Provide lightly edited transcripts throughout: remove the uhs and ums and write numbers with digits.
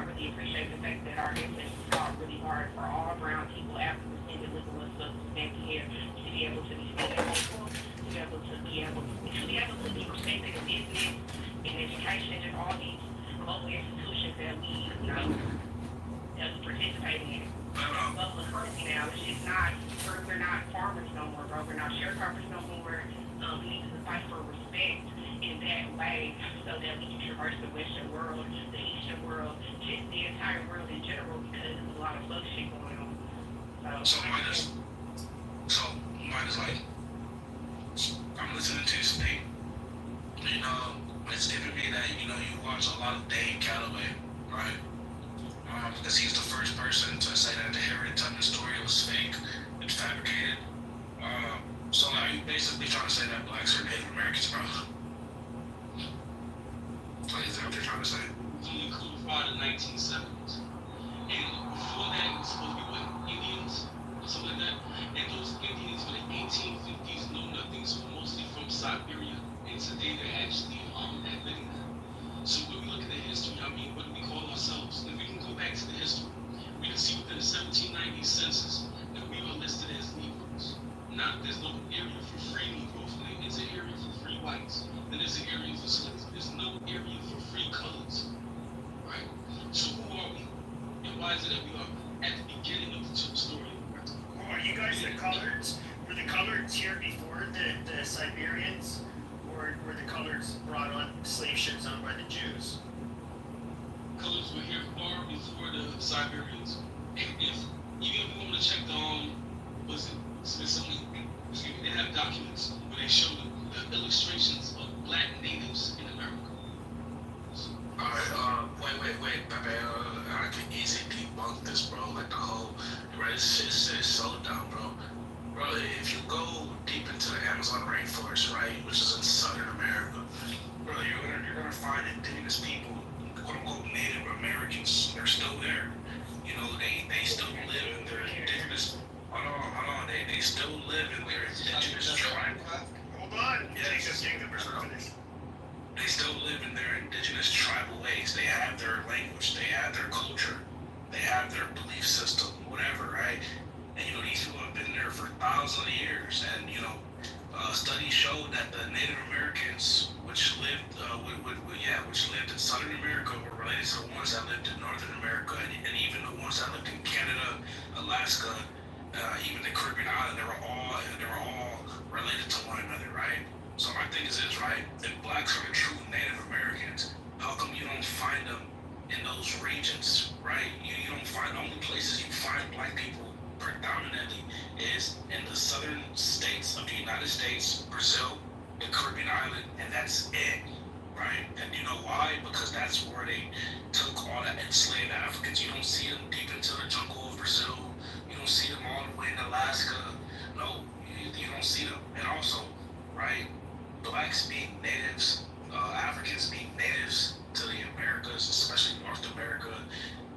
I really appreciate the fact that our ancestors fought really hard for all brown people after the indivisible substance here to be able to be seen as equal, to be able to be respected in business, in education, and all these global institutions that we participate in. Global economy now, it's just not, we're not farmers no more, bro. We're not sharecroppers no more. We need to fight for respect in that way so that we can traverse the Western world, the Eastern world, just the entire world in general because there's a lot of fuck shit going on. So mine is like, I'm listening to you speak, it's giving me that, you watch a lot of Dave Calloway, right? Because he's the first person to say that the Harriet Tubman story was fake and fabricated. So are you basically trying to say that blacks are Native Americans, bro? Like, is that what you're trying to say? He codified in the 1970s. And before that, it was supposed to be what, Indians? Something like that. And those Indians from the 1850s know nothing, so mostly from Siberia. And today they're actually admitting that. So when we look at the history, I mean, what do we call ourselves? If we can go back to the history, we can see within the 1790 census that we were listed as Negroes. Now, there's no area for free Negroes. It's an area for free whites. Then there's an area for slaves. There's no area for free colors. Right? So who are we? And why is it that we are at the beginning of the story? Are you guys the coloreds? Were the coloreds here before the Siberians? Or were the coloreds brought on slave ships owned by the Jews? Colors were here far before the Siberians. If you ever want to check was it Smithsonian? They have documents where they show the illustrations of black natives in America. Alright, wait, Pepe, I can easily debunk this, bro, like the whole, right, it's so dumb, bro. Bro, if you go deep into the Amazon rainforest, right, which is in Southern America, bro, you're gonna find indigenous people, quote-unquote Native Americans, they're still there. They still live in their indigenous, hold on, they still live in their indigenous tribe. Hold on, Yes. They still live in their indigenous tribal ways. They have their language, they have their culture, they have their belief system, whatever, right? And these people have been there for thousands of years. And studies show that the Native Americans, which lived in Southern America, were related to the ones that lived in Northern America, and even the ones that lived in Canada, Alaska, even the Caribbean island. They were all related to one another, right? So my thing is this, right? If blacks are the true Native Americans, how come you don't find them in those regions, right? You don't find, the only places you find black people predominantly is in the southern states of the United States, Brazil, the Caribbean island, and that's it, right? And you know why? Because that's where they took all the enslaved Africans. You don't see them deep into the jungle of Brazil. You don't see them all the way in Alaska. No, you don't see them. And also, right, blacks being natives, Africans being natives to the Americas, especially North America,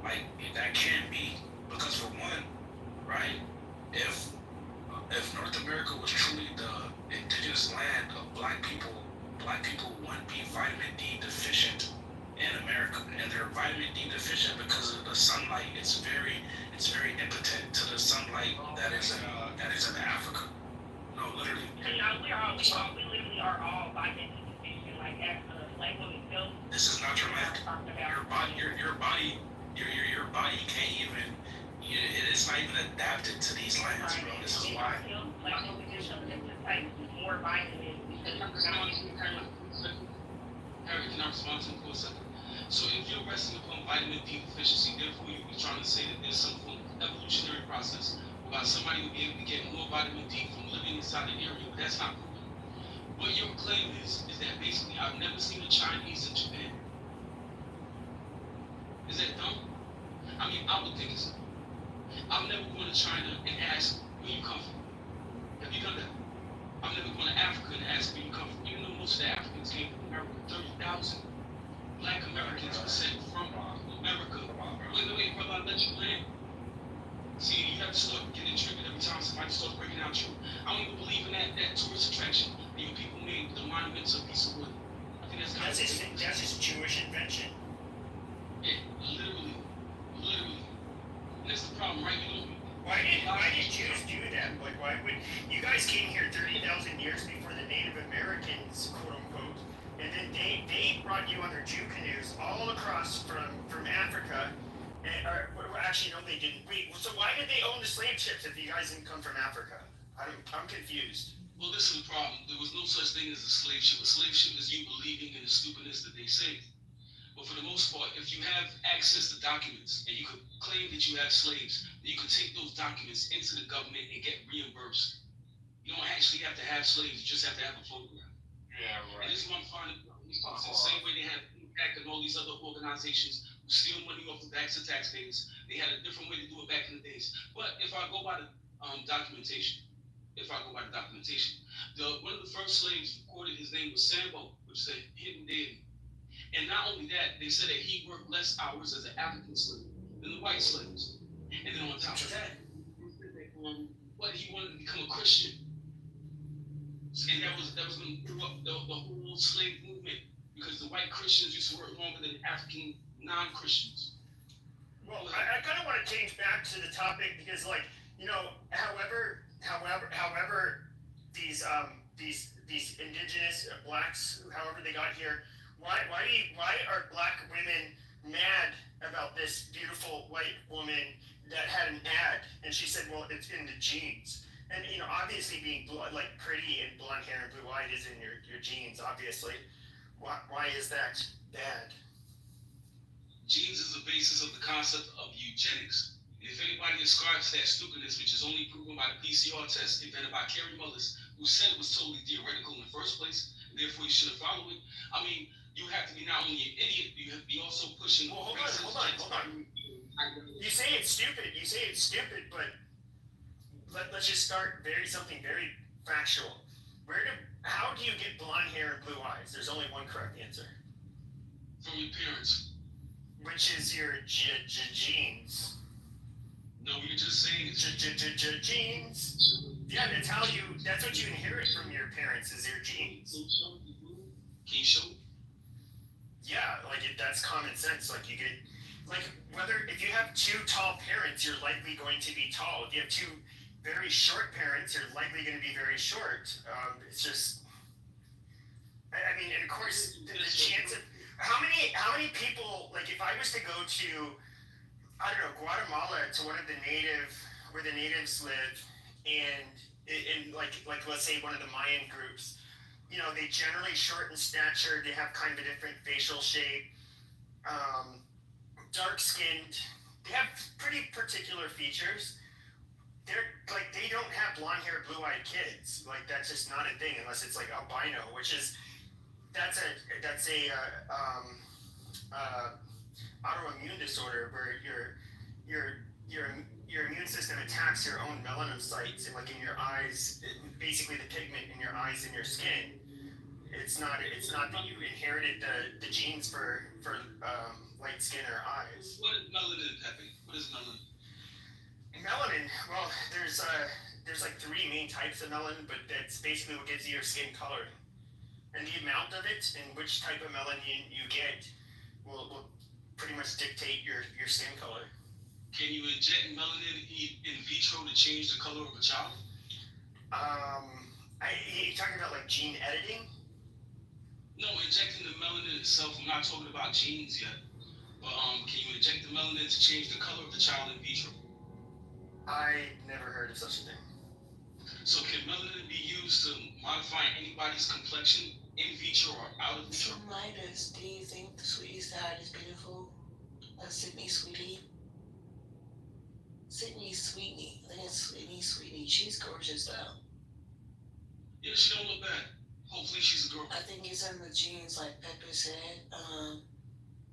like, that can't be. Because for one, right, if North America was truly the indigenous land of black people wouldn't be vitamin D deficient in America. And they're vitamin D deficient because of the sunlight. It's very impotent to the sunlight that is in Africa. No, literally. We literally are all vitamin D deficient, like when we feel. This is not dramatic. Your body can't even. It's not even adapted to these lands, bro. This is why. Like when we just take more vitamins because we're not using Harry, can I respond to him for a second? So if you're resting upon vitamin D deficiency, therefore you'll be trying to say that there's some form of evolutionary process whereby somebody will be able to get more vitamin D from living inside an area, but that's not proven. What your claim is that basically I've never seen a Chinese in Japan. Is that dumb? I mean, I would think it's dumb. I'm never going to China and ask where you come from. Have you done that? I'm never going to Africa and ask where you come from. Even though most of the Africans came from America, 30,000 black Americans were sent from America. Wait, brother, I'll let you land. See, you have to start getting triggered every time somebody starts breaking out you. I don't even believe in that tourist attraction that you people made with the monuments of piece of wood. I think that's kind That's his Jewish invention. It literally came here 30,000 years before the Native Americans, quote unquote, and then they brought you on their Jew canoes all across from Africa. And, actually, no, they didn't. Wait, so why did they own the slave ships if you guys didn't come from Africa? I'm confused. Well, this is the problem. There was no such thing as a slave ship. A slave ship is you believing in the stupidness that they say. But for the most part, if you have access to documents and you could claim that you have slaves, then you could take those documents into the government and get reimbursed. You don't actually have to have slaves, you just have to have a photograph. Yeah, And right. this is what I'm finding. It's the same way they have impact and all these other organizations who steal money off the backs of taxpayers. They had a different way to do it back in the days. But if I go by the documentation, one of the first slaves recorded, his name was Sambo, which is a hidden deity. And not only that, they said that he worked less hours as an African slave than the white slaves. And then on top of that, he wanted to become a Christian. And that was going to prove up the whole slave movement, because the white Christians used to work longer than African non-Christians. Well, I kind of want to change back to the topic because, like, you know, however, these indigenous blacks, however they got here, why are black women mad about this beautiful white woman that had an ad? And she said, well, it's in the genes. And, you know, obviously being pretty and blonde hair and blue eyed is in your genes, obviously. Why is that bad? Genes is the basis of the concept of eugenics. And if anybody ascribes to that stupidness, which is only proven by the PCR test invented by Kerry Mullis, who said it was totally theoretical in the first place, and therefore you shouldn't follow it, I mean, you have to be not only an idiot, you have to be also pushing. Well, hold on. You say it's stupid, but let's just start something very factual. How do you get blonde hair and blue eyes? There's only one correct answer. From your parents. Which is your genes. No, you're just saying it's genes. Yeah, that's what you inherit from your parents is your genes. Can you show? Yeah, that's common sense. Like you get, if you have two tall parents, you're likely going to be tall. If you have two very short parents, you're likely going to be very short. It's just, I mean, and of course, the chance of how many people, like if I was to go to, I don't know, Guatemala to where the natives live, and in let's say one of the Mayan groups, you know, they generally short in stature, they have kind of a different facial shape, dark skinned, they have pretty particular features. They don't have blonde hair, blue eyed kids. Like that's just not a thing unless it's like albino, which is that's a autoimmune disorder where your immune system attacks your own melanocytes and like in your eyes, basically the pigment in your eyes and your skin. It's not that you inherited the genes for light skin or eyes. What is melanin, Pepe? What is melanin? Melanin, well, there's like three main types of melanin, but that's basically what gives you your skin color. And the amount of it and which type of melanin you get will pretty much dictate your skin color. Can you inject melanin in vitro to change the color of a child? You're talking about like gene editing? No, injecting the melanin itself. I'm not talking about genes yet. But can you inject the melanin to change the color of the child in vitro? I never heard of such a thing. So can melanin be used to modify anybody's complexion in vitro or out of vitro? Midas, do you think the sweetie side is beautiful? Sydney Sweetie? Sydney Sweetie. I think it's Sweetie. She's gorgeous though. Yeah, she don't look bad. Hopefully she's a girl. I think it's in the genes, like Pepper said.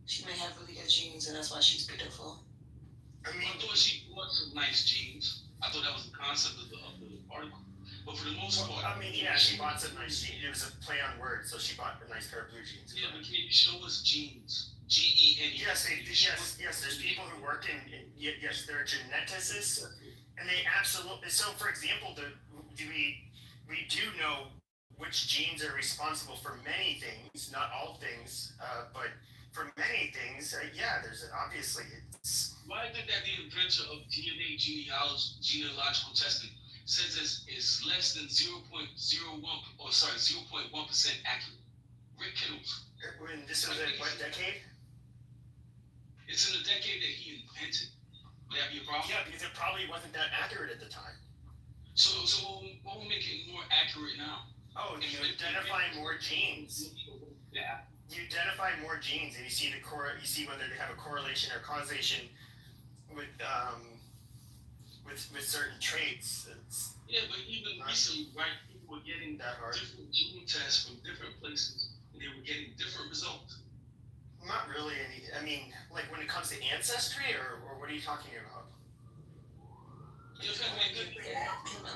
She may have really good genes, and that's why she's beautiful. I thought she bought some nice jeans. I thought that was the concept of the article. But for the most part, I mean, yeah, she bought some nice jeans. It was a play on words, so she bought a nice pair of blue jeans. Yeah, but can you show us jeans? G-E-N-E. Yes, there's people who work yes, they're geneticists, and they absolutely. So, for example, we do know which genes are responsible for many things, not all things, but for many things, there's obviously it's. Why did that the inventor of DNA genealogical testing says is less than 0.1% accurate. Rick Kittles. When this was in what decade? It's in the decade that he invented. Would that be a problem? Yeah, because it probably wasn't that accurate at the time. So what will make it more accurate now? Oh, you identify more genes. Yeah. You identify more genes, and you see you see whether they have a correlation or causation with certain traits. Yeah, but even recently, right? People were getting different gene tests from different places, and they were getting different results. Not really any. I mean, like when it comes to ancestry, or what are you talking about? Yeah,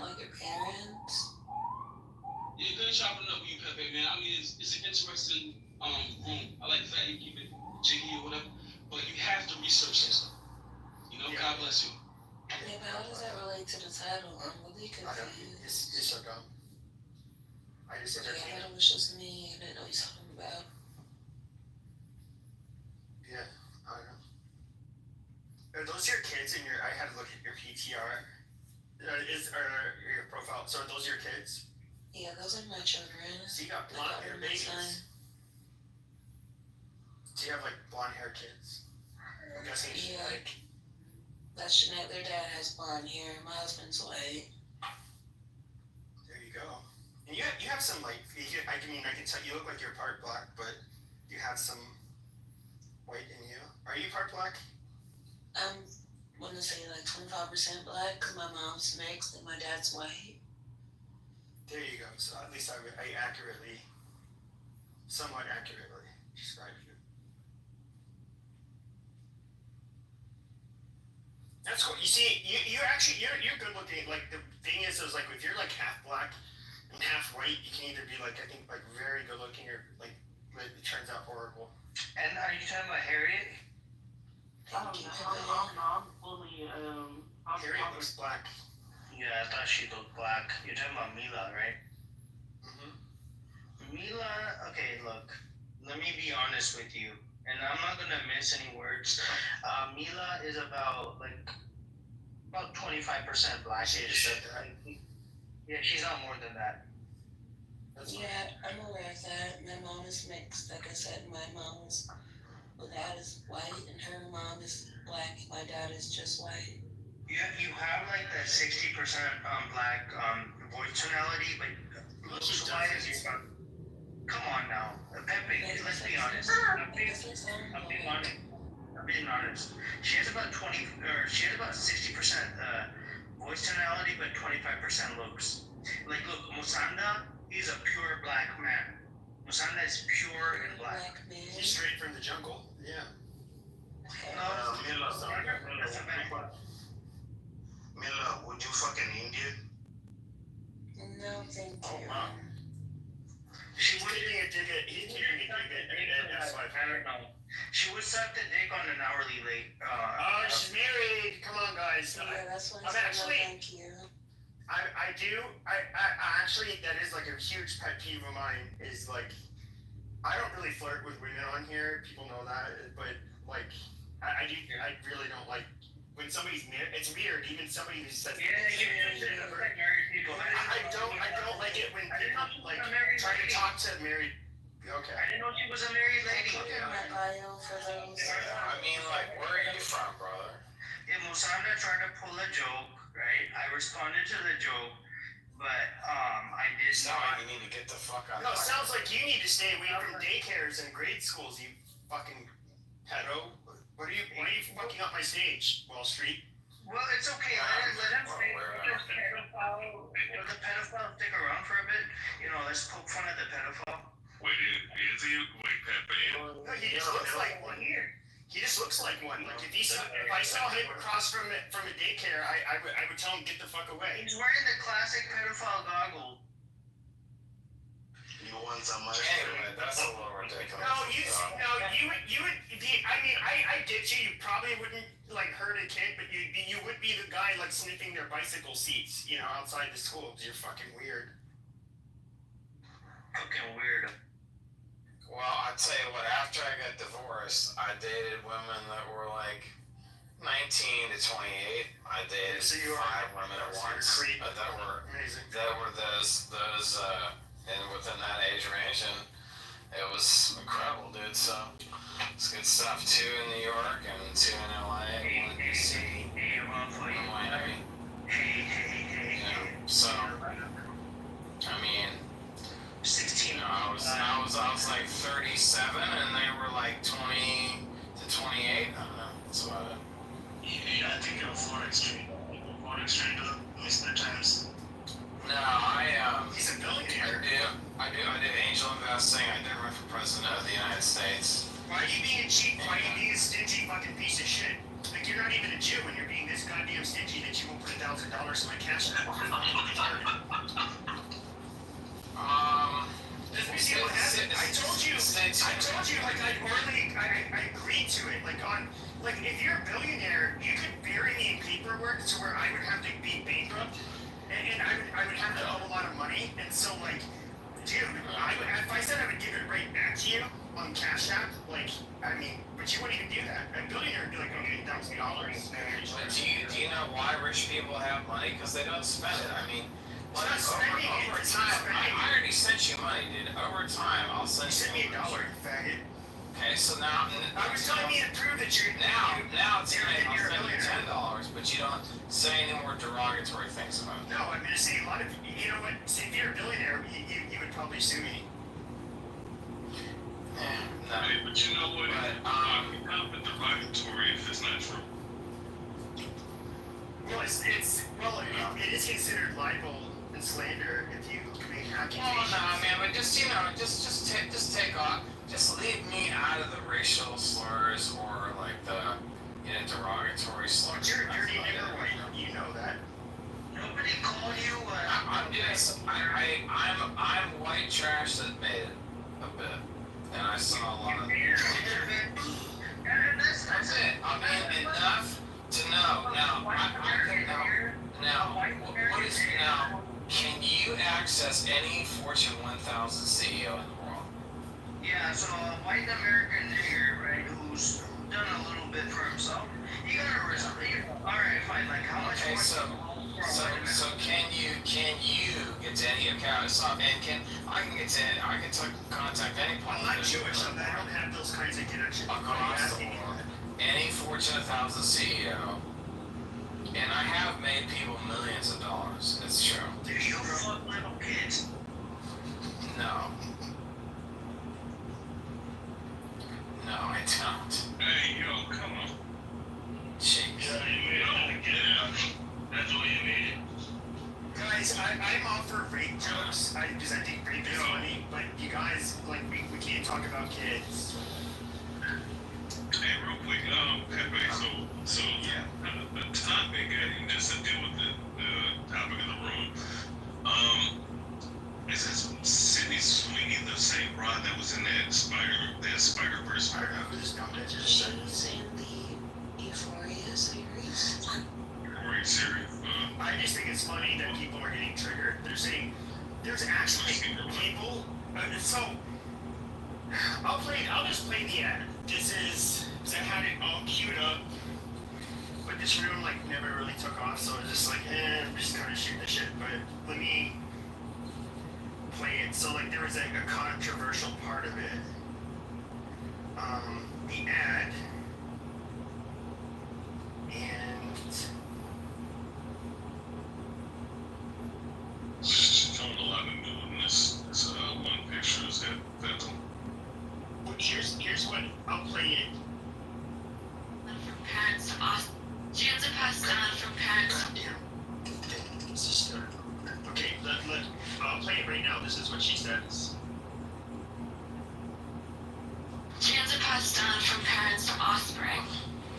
Like your parents. Yeah, good chopping up with you, Pepe, man. I mean, it's an interesting room. I like the fact you keep it jiggy or whatever, but you have to research this stuff. You know, God bless you. Yeah, but how does that relate to the title? I'm really confused. It's so dumb. I just Yeah, I entertain thought it. it was just me. I didn't know what he's talking about. Yeah, I don't know. Are those your kids in your? I had to look at your PTR. Or your profile? So are those your kids? Yeah, those are my children. So you got blonde hair babies. Do you have like blonde hair kids? I'm guessing Yeah. like. That's Jeanette. Their dad has blonde hair. My husband's white. There you go. And you have some like. I can tell you look like you're part black, but you have some white in you. Are you part black? I'm gonna say like 25% black because my mom's mixed and my dad's white. There you go. So at least I accurately, somewhat accurately described you. That's cool. You see, you're good looking. Like the thing is like if you're like half black and half white, you can either be like I think like very good looking or like it turns out horrible. And are you talking about Harriet? I'm fully, Harriet looks black. Yeah, I thought she looked black. You're talking about Mila, right? Mm-hmm. Mila, okay, look, let me be honest with you, and I'm not gonna miss any words. Mila is about 25% black. She just said that. Yeah, she's not more than that. Yeah, I'm aware of that. My mom is mixed. Like I said, my dad is white and her mom is black. My dad is just white. You have like that 60% black voice tonality, but why is you? Come on now, Pepe. Let's be honest. I'm being honest. She has about 60% voice tonality, but 25% looks. Like look, Musanda, he's a pure black man. Musanda is pure and black. He's straight from the jungle. Yeah. Mila, would you fucking Indian? No, thank you. Oh wow. She's keeping a dig at. He's keeping a dig at. That's why I don't know. She would suck the dick on an hourly rate. Oh, she's married. Come on, guys. Yeah, that's why I'm I said actually- no, thank you. I actually, that is like a huge pet peeve of mine. Is like, I don't really flirt with women on here. People know that, but like, I really don't like when somebody's married. It's weird. Even somebody who says. Yeah, married people. I don't like it when people like try to talk to married. Okay. I didn't know she was a married lady. Okay, my bio for those. I mean, like, where are you from, brother? Yeah, Musanda tried to pull a joke, right? I responded to the joke, but I did No, not. you need to get the fuck out. No, it sounds like you need to stay away from daycares and grade schools. You fucking pedo. Why are you fucking up my stage, Wall Street? Well, it's okay. Let him stay. Let the pedophile stick around for a bit. You know, let's poke fun at the pedophile. Wait, is he? Wait, Pepe. No, he just looks like one. He just looks like one. Like if I saw him across from a daycare, I would tell him get the fuck away. He's wearing the classic pedophile goggle. You want some money? Anyway, that's a little ridiculous. You would. I mean, I get you. You probably wouldn't like hurt a kid, but you would be the guy like sniffing their bicycle seats, you know, outside the school. You're fucking weird. Fucking weird. Well, I tell you what, after I got divorced, I dated women that were like 19 to 28, I dated So you are 5 women at once. creep. That were Amazing. those and within that age range, and it was incredible, dude. So it's good stuff. 2 in New York and 2 in LA, 1 in DC, and Miami. Yeah. So I mean, 16. you know, I was like 37, and they were like 20 to 28. I don't know. That's about it. Yeah, I think you're a foreign exchange. Foreign exchange most of the times. No, He's a billionaire. I do angel investing. I did run for president of the United States. Why are you being a cheap? Why are you being a stingy fucking piece of shit? Like, you're not even a Jew when you're being this goddamn stingy that you won't put $1,000 in my cash app. Let me see what happened. I told you, like, I agreed to it. Like, if you're a billionaire, you could bury me in paperwork to where I would have to be bankrupt, and I would have to owe a lot of money, and so, like, dude, if I said I would give it right back to you on Cash App, like, I mean, but you wouldn't even do that. A billionaire would be like, okay, $1,000. But do you know why rich people have money? Because they don't spend it. I mean, like, It's not spending it, over it's not time, spending I already sent you money, dude. Over time, I'll You send sent me $1, you faggot. Okay, so now I was telling me to prove that you're now today I'll you're a send you billionaire. $10, but you don't say any more derogatory things about it. No, I'm gonna say a lot of you know what? See, if you're a billionaire, you would probably sue me. No. Hey, but you know what? But, How bit derogatory if it's not true? Well, it is considered libel and slander if you make accusations. Well, no, man, but just take off. Just leave me out of the racial slurs or like the derogatory slurs. But you're a dirty nigger white. You know that. Nobody called you. I'm just I'm white trash that made it a bit, and I saw a lot of. That's it. I mean, enough to know. Now, I can know. Now, what is now? Can you access any Fortune 1000 CEO in the world? Yeah, so a white American nigger, right, who's done a little bit for himself, you gotta risk. Alright, fine. Like how much? Okay, more so can you get to any account? I can contact any I'm not Jewish. I don't have those kinds of connections. across the board, any Fortune 1000 CEO, and I have made people millions of dollars. It's true. Do you fuck little kids? No. No, I don't. Hey, yo, come on. Jeez. Yeah, you made it. Get it out. That's what you made. Guys, I'm all for rape jokes. Because I think rape is funny, but you guys, like, we can't talk about kids. Hey, real quick, Pepe, so Yeah. the topic, and just to deal with the topic of the room, is Sydney Sweeney the same rod that was in that Spider-Verse? I don't know who this dumb bitch is. She's in the Euphoria series. Great series. I just think it's funny that people are getting triggered. There's actually people. So I'll just play the ad. I had it all queued up, but this room like never really took off, so it's just like, I'm just kind of shooting the shit. But let me play it. So like there was a controversial part of it. The ad, and She's showing a lot of nudeness. This one picture is that Phantom. here's what I'll play it. From parents to us. Genes are passed down from parents. Goddamn. This is stupid. Okay, I'll play it right now. This is what she says. Genes are passed down from parents to offspring,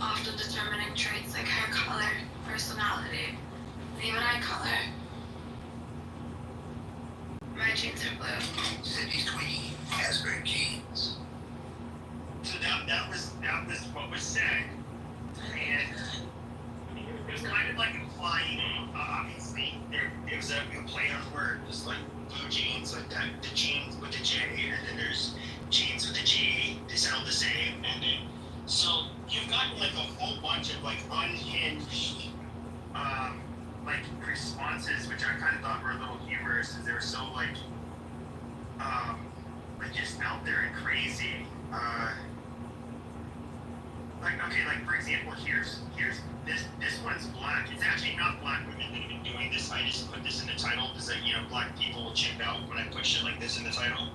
often determining traits like hair color, personality, and even eye color. My genes are blue. Sydney Sweeney has great genes. So that was what was said, and it was kind of like implying, obviously, it was a play on words, like blue jeans, like that, the jeans with the J, and then there's jeans with the G. They sound the same, and then so you've gotten like a whole bunch of like unhinged like responses, which I kind of thought were a little humorous, as they were so like just out there and crazy. Like okay, like for example, here's this one's black. It's actually not black women that have been doing this. I just put this in the title because like, black people will chip out when I put shit like this in the title.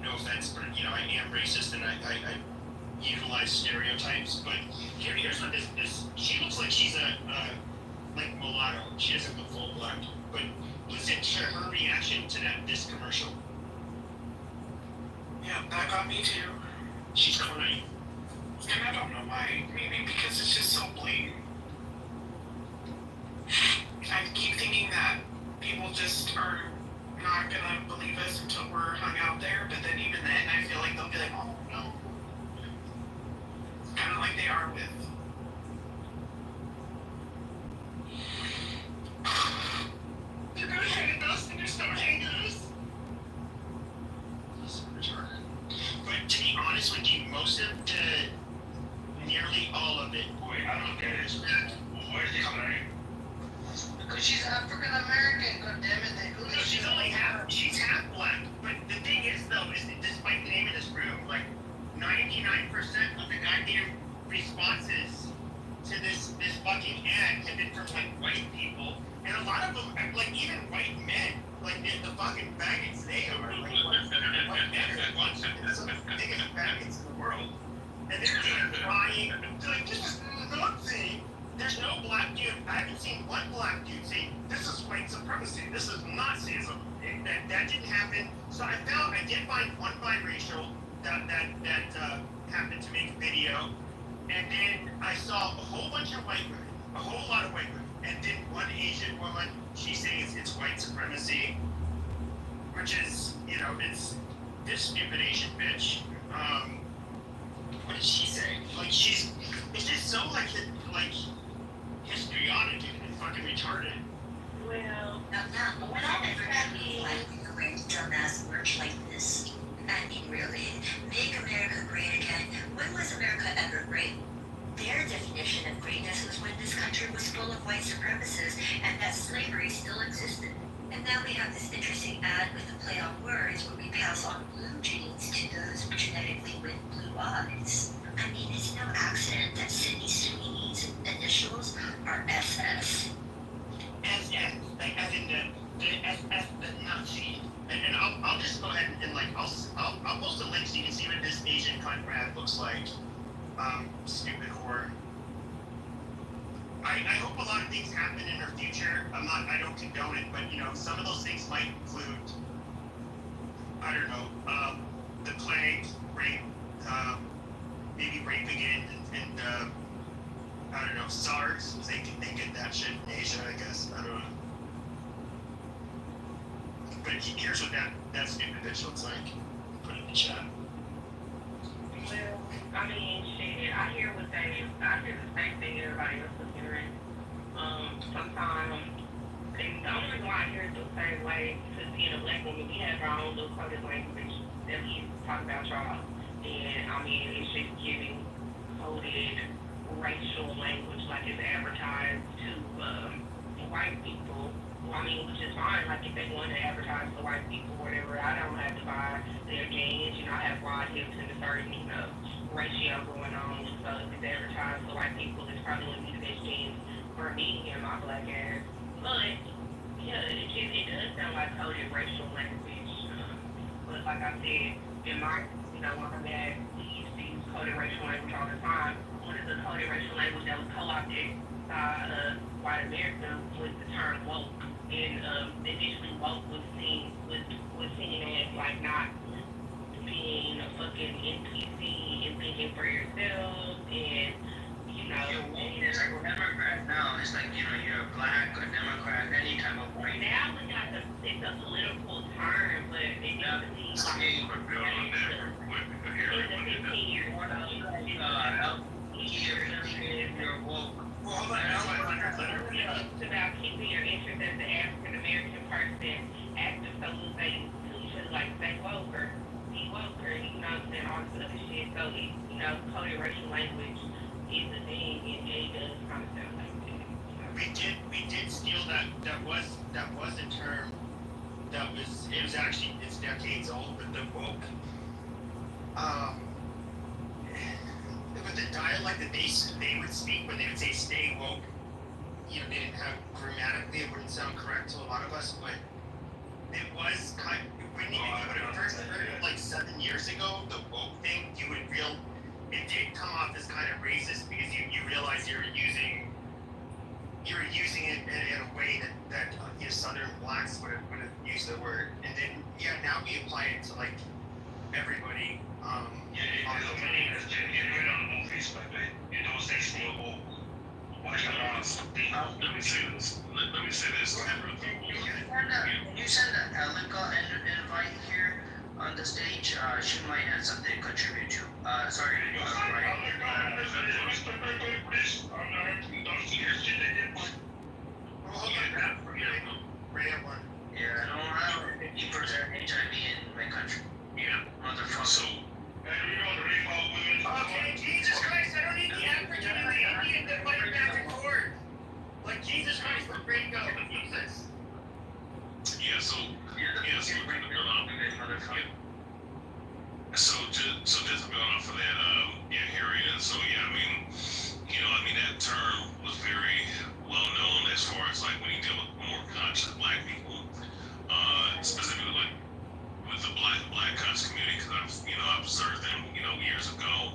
No offense, but I am racist and I utilize stereotypes. But here's what this she looks like she's a like mulatto. She doesn't look full black. But listen to her reaction to this commercial. Yeah, that got me too. She's crying. And I don't know why. Maybe because it's just so blatant. I keep thinking that people just are not gonna believe us until we're hung out there, but then even then I feel like they'll be like, oh no. Kinda like they are with they're gonna hate us and they're so haters. This is retarded. But to be honest with you, most of nearly all of it, Boy, I don't get it. Where did they come from? Because she's African American, goddammit. no, she's half black. But the thing is though, is that despite the name of this room, like 99% of the goddamn responses to this fucking ad have been from like white people, and a lot of them, like even white men, like the fucking faggots they are, like white men are a bunch of some of the biggest faggots in the world, and they're crying, they're like, this is nothing. There's no black dude. I haven't seen one black dude say this is white supremacy. This is Nazism. That didn't happen. So I did find one biracial that happened to make a video, and then I saw a whole bunch of white women, a whole lot of white women, and then one Asian woman. She says it's white supremacy, which is it's this stupid Asian bitch. What did she say? Like it's just so like histrionic and fucking retarded. Well, When I ever actually like wearing dumbass merch like this, I mean really, make America great again. When was America ever great? Their definition of greatness was when this country was full of white supremacists and that slavery still existed. And now we have this interesting ad with a play on words where we pass on blue genes to those genetically with blue eyes. I mean, it's no accident that Sydney Sweeney's initials are SS. SS, like as in the SS, the Nazi. And I'll just go ahead and like I'll post a link so you can see what this Asian cunt grad looks like. Stupid whore. I hope a lot of things happen in her future. I don't condone it, but some of those things might include, I don't know, the plague, rape, maybe rape again, and I don't know, SARS. They get that shit in Asia, I guess. I don't know. But here's what that stupid bitch looks like. Put it in the chat. well, I mean, shit, I hear the same thing everybody else is hearing. Sometimes, and the only reason why I hear it the same way, because being a black woman, we have our own little coded language that we talk about y'all. And, I mean, it's just giving coded racial language like it's advertised to white people. Well, I mean, which is fine. Like if they want to advertise to white people or whatever, I don't have to buy their jeans. I have wide hips and a certain, ratio going on. So if it's advertised to white people, it's probably going to be the best jeans for me and my black ass. But yeah, it does sound like coded racial language. But like I said, in my, when I'm mad, we used to use coded racial language all the time. One of the coded racial language that was co-opted by white America was the term woke. And initially woke was seen as like not being a fucking NPC and thinking for yourself and It's like a Democrat now. It's like, you're a black or Democrat, any type of white. now it's a political term, but it needs to be like in the 15 years You're woke. Well, hold on, it's about keeping your interest as an African American person active, so they should like say woke or be woke or, you know, and all this other shit. So, it, you know, coded racial language is a thing, and it does kind of sound like that. We did steal that. That was a term that was. It was actually it's decades old, but the woke. With the dialect that they would speak when they would say "stay woke," you know, they didn't have grammatically it wouldn't sound correct to a lot of us, but it was kind. When you would have first heard it like 7 years ago, the woke thing, it did come off as kind of racist because you realize you're using it in a way that you know, Southern blacks would have used the word, and then now we apply it to like everybody. Movies, but it don't say still woke. Let me say this. Let me say this. You send Alika an invite here on the stage. She might have something to contribute to. Sorry, Ryan. Yeah, I don't have 50% HIV in my country. Yeah. Motherfucker. So, Okay, Jesus Christ, I don't need the African and the Indian to fight back and forth. Like, Jesus Christ, we're ready to go. Jesus. yeah, so, so just to build off of that, Harriet, so yeah, I mean, that term was very well known as far as like when you deal with more conscious black people, specifically like with the black conscious community, because I've observed them, years ago,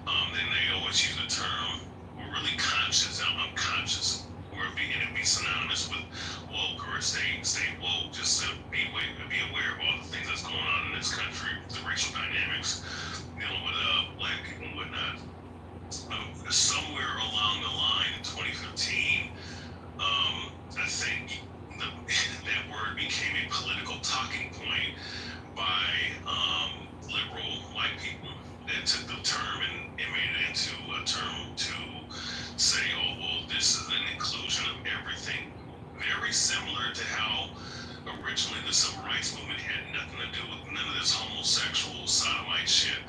then they always use the term, we're really conscious, unconscious, or it'd be synonymous with woke or stay woke, just to be aware of all the things that's going on in this country, the racial dynamics, dealing with black people and whatnot. Somewhere along the line in 2015, I think that word became a political talking point by liberal white people that took the term and made it into a term to say, oh, well, this is an inclusion of everything. Very similar to how originally the civil rights movement had nothing to do with none of this homosexual sodomite shit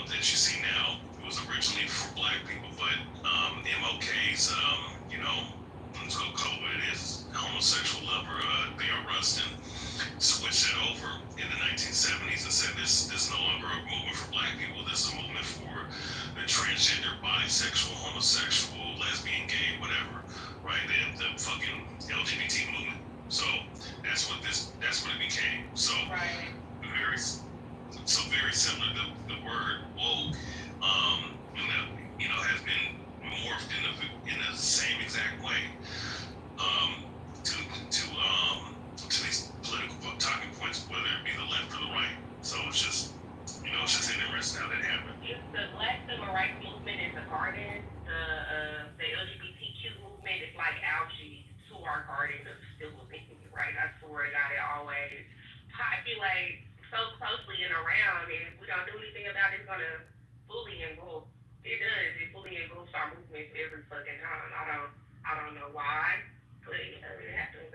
that you see now. It was originally for black people, but MLK's, until COVID, his homosexual lover, Bayard Rustin, switched it over in the 1970s and said this is no longer a movement for black people, this is a movement for the transgender, bisexual, homosexual, lesbian, gay, whatever, right? The fucking LGBT movement. So that's what it became. So Right. very similar to the word woke, has been morphed in the same exact way to these political talking points, whether it be the left or the right. So it's just interesting how that happened. It's the Black Civil Rights Movement is a garden. The LGBTQ movement is like algae to our garden of civil thinking, right? I swear to God, it always populate so closely and around, and if we don't do anything about it, it's gonna fully engulf. It does. It fully engulfs our movements every fucking time. I don't know why, but it happens.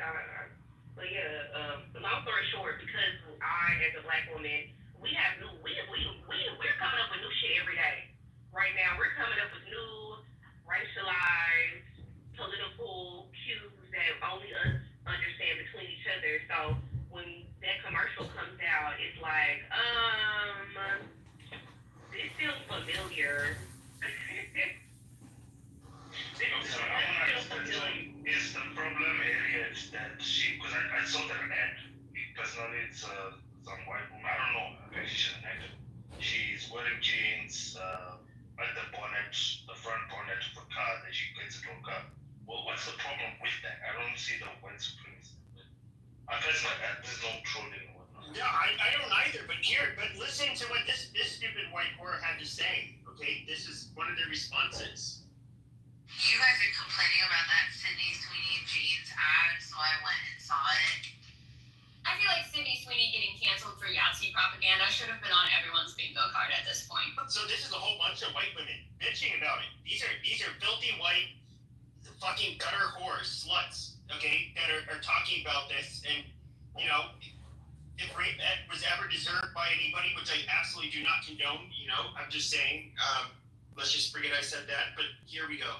But yeah. Long story short, because I, as a black woman, we're coming up with new shit every day. Right now, we're coming up with new racialized political cues that only us understand between each other. So when that commercial comes out, it's like, this feels familiar. Is the problem area is that because I saw that ad, personally, it's some white woman, I don't know, maybe she's an actor. She's wearing jeans at the front bonnet of a car that she gets into a car. Well, what's the problem with that? I don't see the white supremacy. I guess there's no trolling or whatnot. Yeah, I don't either. But listen to what this stupid white whore had to say. Okay, this is one of their responses. You guys are complaining about that Sydney Sweeney jeans ad, so I went and saw it. I feel like Sydney Sweeney getting canceled for Yahtzee propaganda should have been on everyone's bingo card at this point. So this is a whole bunch of white women bitching about it. These are filthy white fucking gutter whores, sluts, okay, that are talking about this, and if rape was ever deserved by anybody, which I absolutely do not condone, I'm just saying, let's just forget I said that, but here we go.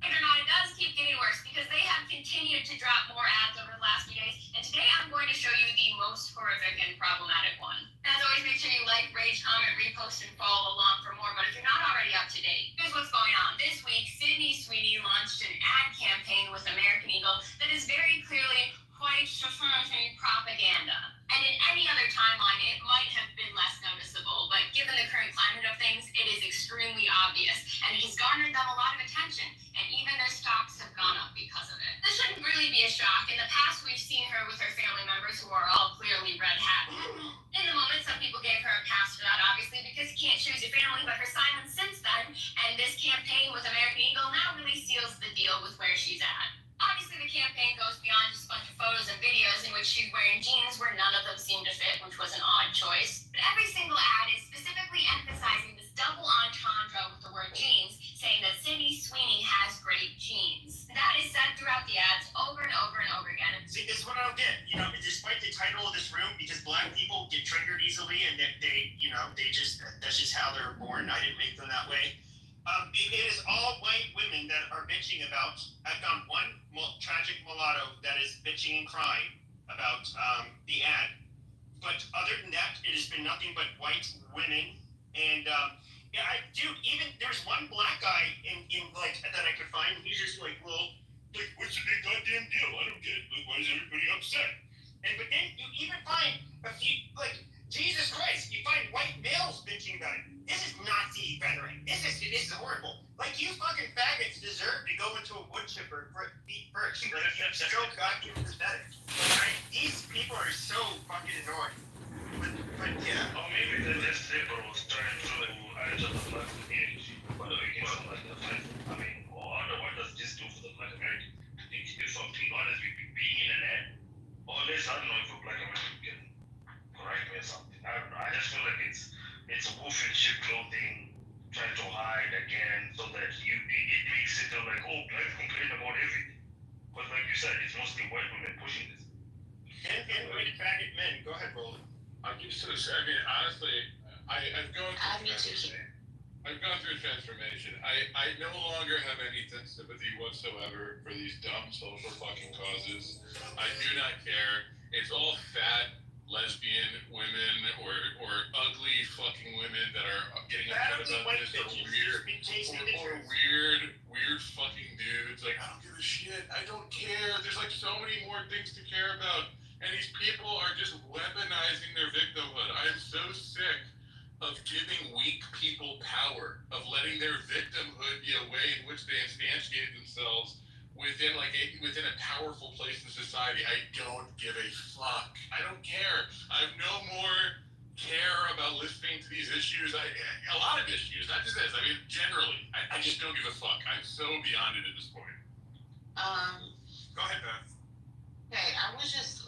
Believe it or not, it does keep getting worse because they have continued to drop more ads over the last few days. And today I'm going to show you the most horrific and problematic one. As always, make sure you like, rate, comment, repost, and follow along for more. But if you're not already up to date, here's what's going on. This week, Sydney Sweeney launched an ad campaign with American Eagle that is very clearly white supremacy propaganda. And in any other timeline, it might have been less noticeable, but given the current climate of things, it is extremely obvious, and it has garnered them a lot of attention, and even their stocks have gone up because of it. This shouldn't really be a shock. In the past, we've seen her with her family members who are all clearly red hat. In the moment, some people gave her a pass for that, obviously, because you can't choose your family, but her silence since then, and this campaign with American Eagle now really seals the deal with where she's at. Obviously, the campaign goes beyond just a bunch of photos and videos in which she's wearing jeans where none of them seem to fit, which was an odd choice. But every single ad is specifically emphasizing this double entendre with the word jeans, saying that Sydney Sweeney has great jeans. That is said throughout the ads over and over and over again. See, this is what I don't get. Despite the title of this room, because black people get triggered easily, and that's just how they're born. I didn't make them that way. It is all white women that are bitching about. I found one tragic mulatto that is bitching and crying about the ad. But other than that, it has been nothing but white women. And there's one black guy in that I could find. He's just like, well, what's the big goddamn deal? I don't get it. Why is everybody upset? But then you even find a few, Jesus Christ, you find white males bitching about it. This is Nazi rhetoric. This is horrible. You fucking faggots deserve to go into a wood chipper feet first. You're so goddamn pathetic. These people are so fucking annoying. But yeah. Or maybe they're just liberals trying to adjust the black community, but against the black life. I mean, what does this do for the black American? If I'm being honest, being in an ad, or at least I don't know if a black American can correct me or something. I don't know. I just feel like it's wolf in sheep clothing, trying to hide again, so that it makes it like, oh, blacks complain about everything. But like you said, it's mostly white women pushing this. And white faggot men. Go ahead, Roland. I'm used to this. I mean, honestly, I've gone through transformation. I no longer have any sympathy whatsoever for these dumb social fucking causes. I do not care. It's all fat lesbian women or ugly fucking women that are getting upset about this, or weird fucking dudes. I don't give a shit. I don't care. There's so many more things to care about. And these people are just weaponizing their victimhood. I am so sick of giving weak people power, of letting their victimhood be a way in which they instantiate themselves within a powerful place in society. I don't give a fuck. I don't care. I have no more care about listening to these issues. A lot of issues, not just this. I mean, generally, I just don't give a fuck. I'm so beyond it at this point. Go ahead, Beth. Okay, I was just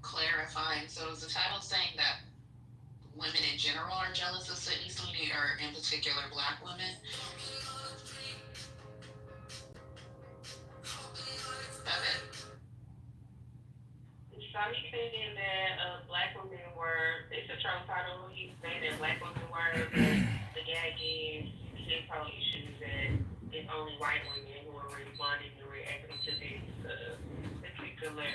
clarifying. So is the title saying that women in general are jealous of Sydney Sweeney, or in particular black women? So he saying that black women were, it's a troll title, he's saying that black women were, the gag is his whole issue that it's only white women who are responding and reacting to this particular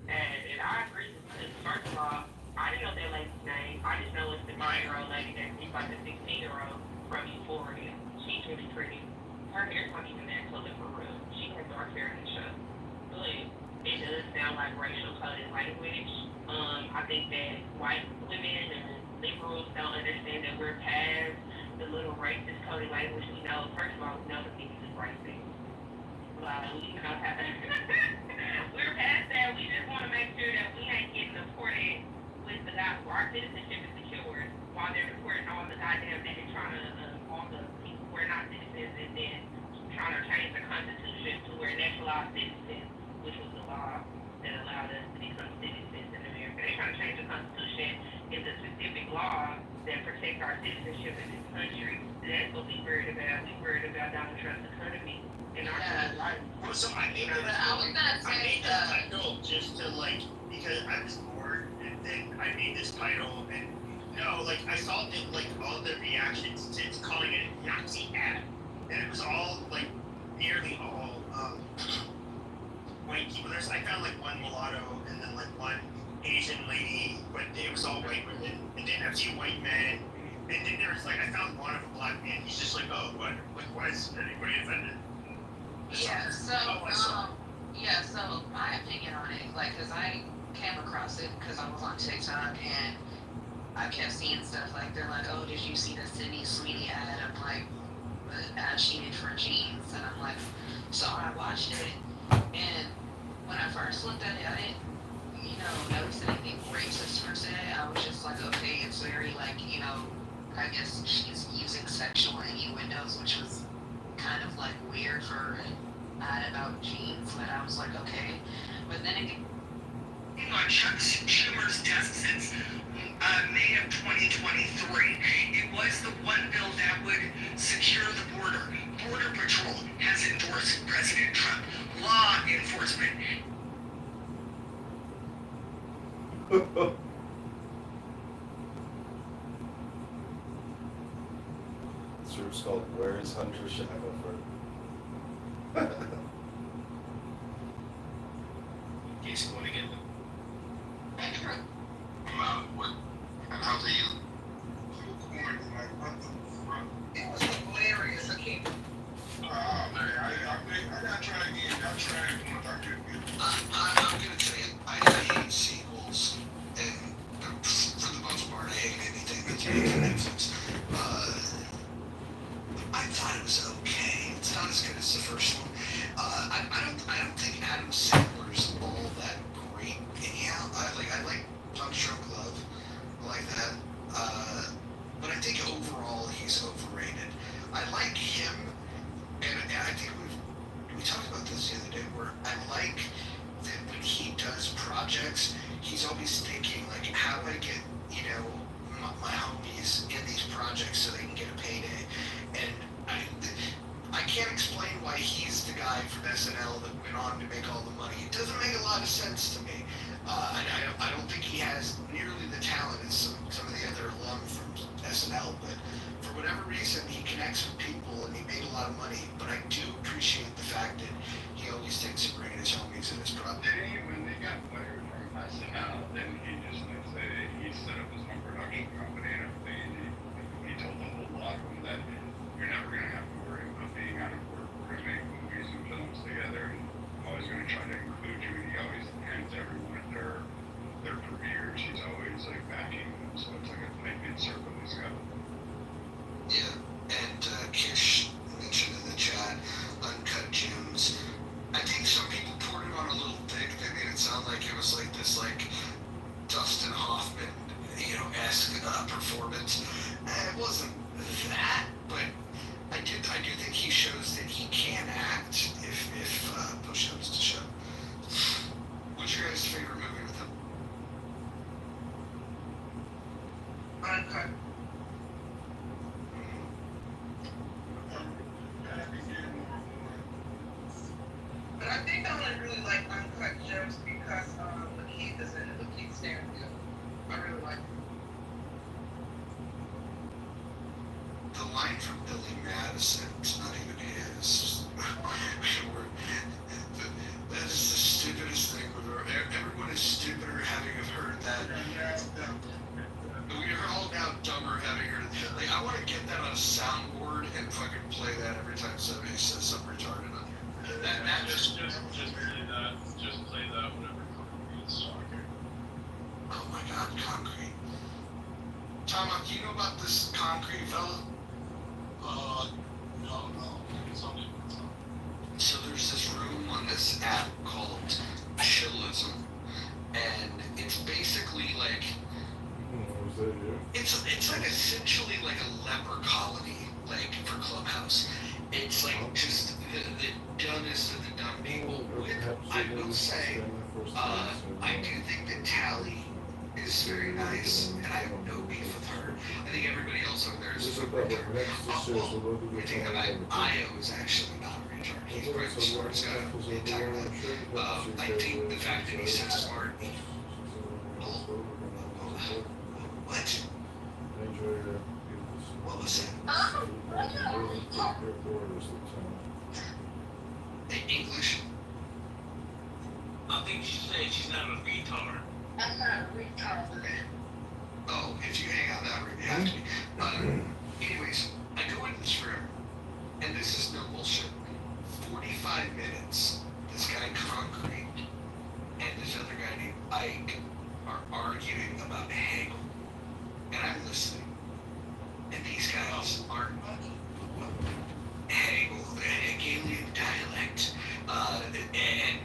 ad. And I agree with this. First of all, I didn't know that lady's name. I just know it's the 9-year-old lady that seems like a 16-year-old from Euphoria. She's really pretty. Her hair's not even that color for real. She has dark hair in the show. But it does sound like racial coded language. I think that white women and liberals don't understand that we're past the little racist coded language. We know, first of all, we know the things is racist. We know how we're past that. We just want to make sure that we ain't getting deported with the guys who our citizenship is secured while they're deporting all the goddamn niggas trying to, all the people who are not citizens, and then trying to change the Constitution to where naturalized citizens, which was the law that allowed us to become citizens in America. They're trying to change the Constitution into a specific law that protects our citizenship in this country. That's what we worried about. We worried about Donald Trump's economy and our life. Well, so I made I was gonna say that title just to because I was bored then I made this title, and no, like I saw the, like all the reactions to calling it a Nazi ad, and it was all like nearly all white people. I found like one mulatto and then like one Asian lady, but it was all white women, and then a few white men, and then there was like I found one of a black man. He's just like, oh, what? Like, why is anybody offended? Yeah, so, so my opinion on it, like, cause I came across it because I was on TikTok and I kept seeing stuff like, they're like, oh, did you see the Sydney Sweeney ad? I'm like, the ad she did for jeans, and I'm like, so I watched it, and when I first looked at it, I didn't, notice anything racist per se. I was just like, okay, it's very like, I guess she's using sexual innuendos, which was kind of like weird for an ad about jeans, but I was like, okay. But then again, on Chuck Schumer's desk since May of 2023. It was the one bill that would secure the border. Border Patrol has endorsed President Trump. Law enforcement. This room's called Where is Hunter Shackelford? In case you want to get them. What? How do you? It was hilarious. I can't. I got try again. I tried once. I couldn't get it. I'm gonna tell you, I hate sequels, and for the most part, I hate anything that's made for Netflix. I thought it was okay. It's not as good as the first one. I don't think Adam Sandler's all that great anyhow. I like Punch Drunk Love, I like that. But I think overall he's overrated. I like him, and I think we talked about this the other day, where I like that when he does projects, he's always thinking like, how do I get my homies in these projects so they can get a payday? And I can't explain why he's the guy from SNL that went on to make all the money. It doesn't make a lot of sense to me. I don't think he has nearly the talent as some of the other alum from SNL, but for whatever reason, he connects with people and he made a lot of money. But I do appreciate the fact that he always thinks of bringing his homies in his project. When they got fired from SNL, then he just he set up his own production company and everything. And he told the whole lot of them that you're never going to have to worry about being out of work. We're going to make movies and films together, and I'm always going to try to include you. And he always hands everyone their premieres. He's always like backing them, so it's like a tight knit circle he's got. Yeah, and Kish mentioned in the chat, Uncut Gems. I think some people poured it on a little thick. They made it sound like it was like this, like Dustin Hoffman, esque performance. It wasn't that, but I do think he shows that he can act if push comes to shove. What's your guys' favorite movie with him? Uncut. But I think I only really like Uncut Gems because Lakeith is in it. Lakeith Stanfield. I really like him. The line from Billy Madison, it's not even his. That is the stupidest thing we've ever. Everyone is stupider having heard that. We are all now dumber having heard it. Like, I want to get that on a soundboard and fucking play that every time somebody says something retarded on here. That Just play that. Just play that whenever Concrete's talking. Oh my God, Concrete. Tom, do you know about this Concrete fella? No. Something. So there's this room on this app called Chillism, and it's basically like it's like essentially like a leper colony, like for Clubhouse. It's like just the dumbest of the dumb people. I will say, I do think that Tally is very nice, and I have no beef with her. I think everybody else over there is a retard. I think that Io is actually not a retard. He's probably the smartest guy on the entire net. I think the fact that he's so smart, What was it? English? I think she said she's not a retard. I'm not a retard. Oh, if you hang out that room, you have to be. Anyways, I go in this room, and this is no bullshit. 45 minutes, this guy Concrete and this other guy named Ike are arguing about Hegel. And I'm listening. And these guys are Hegel, the Hegelian dialect. And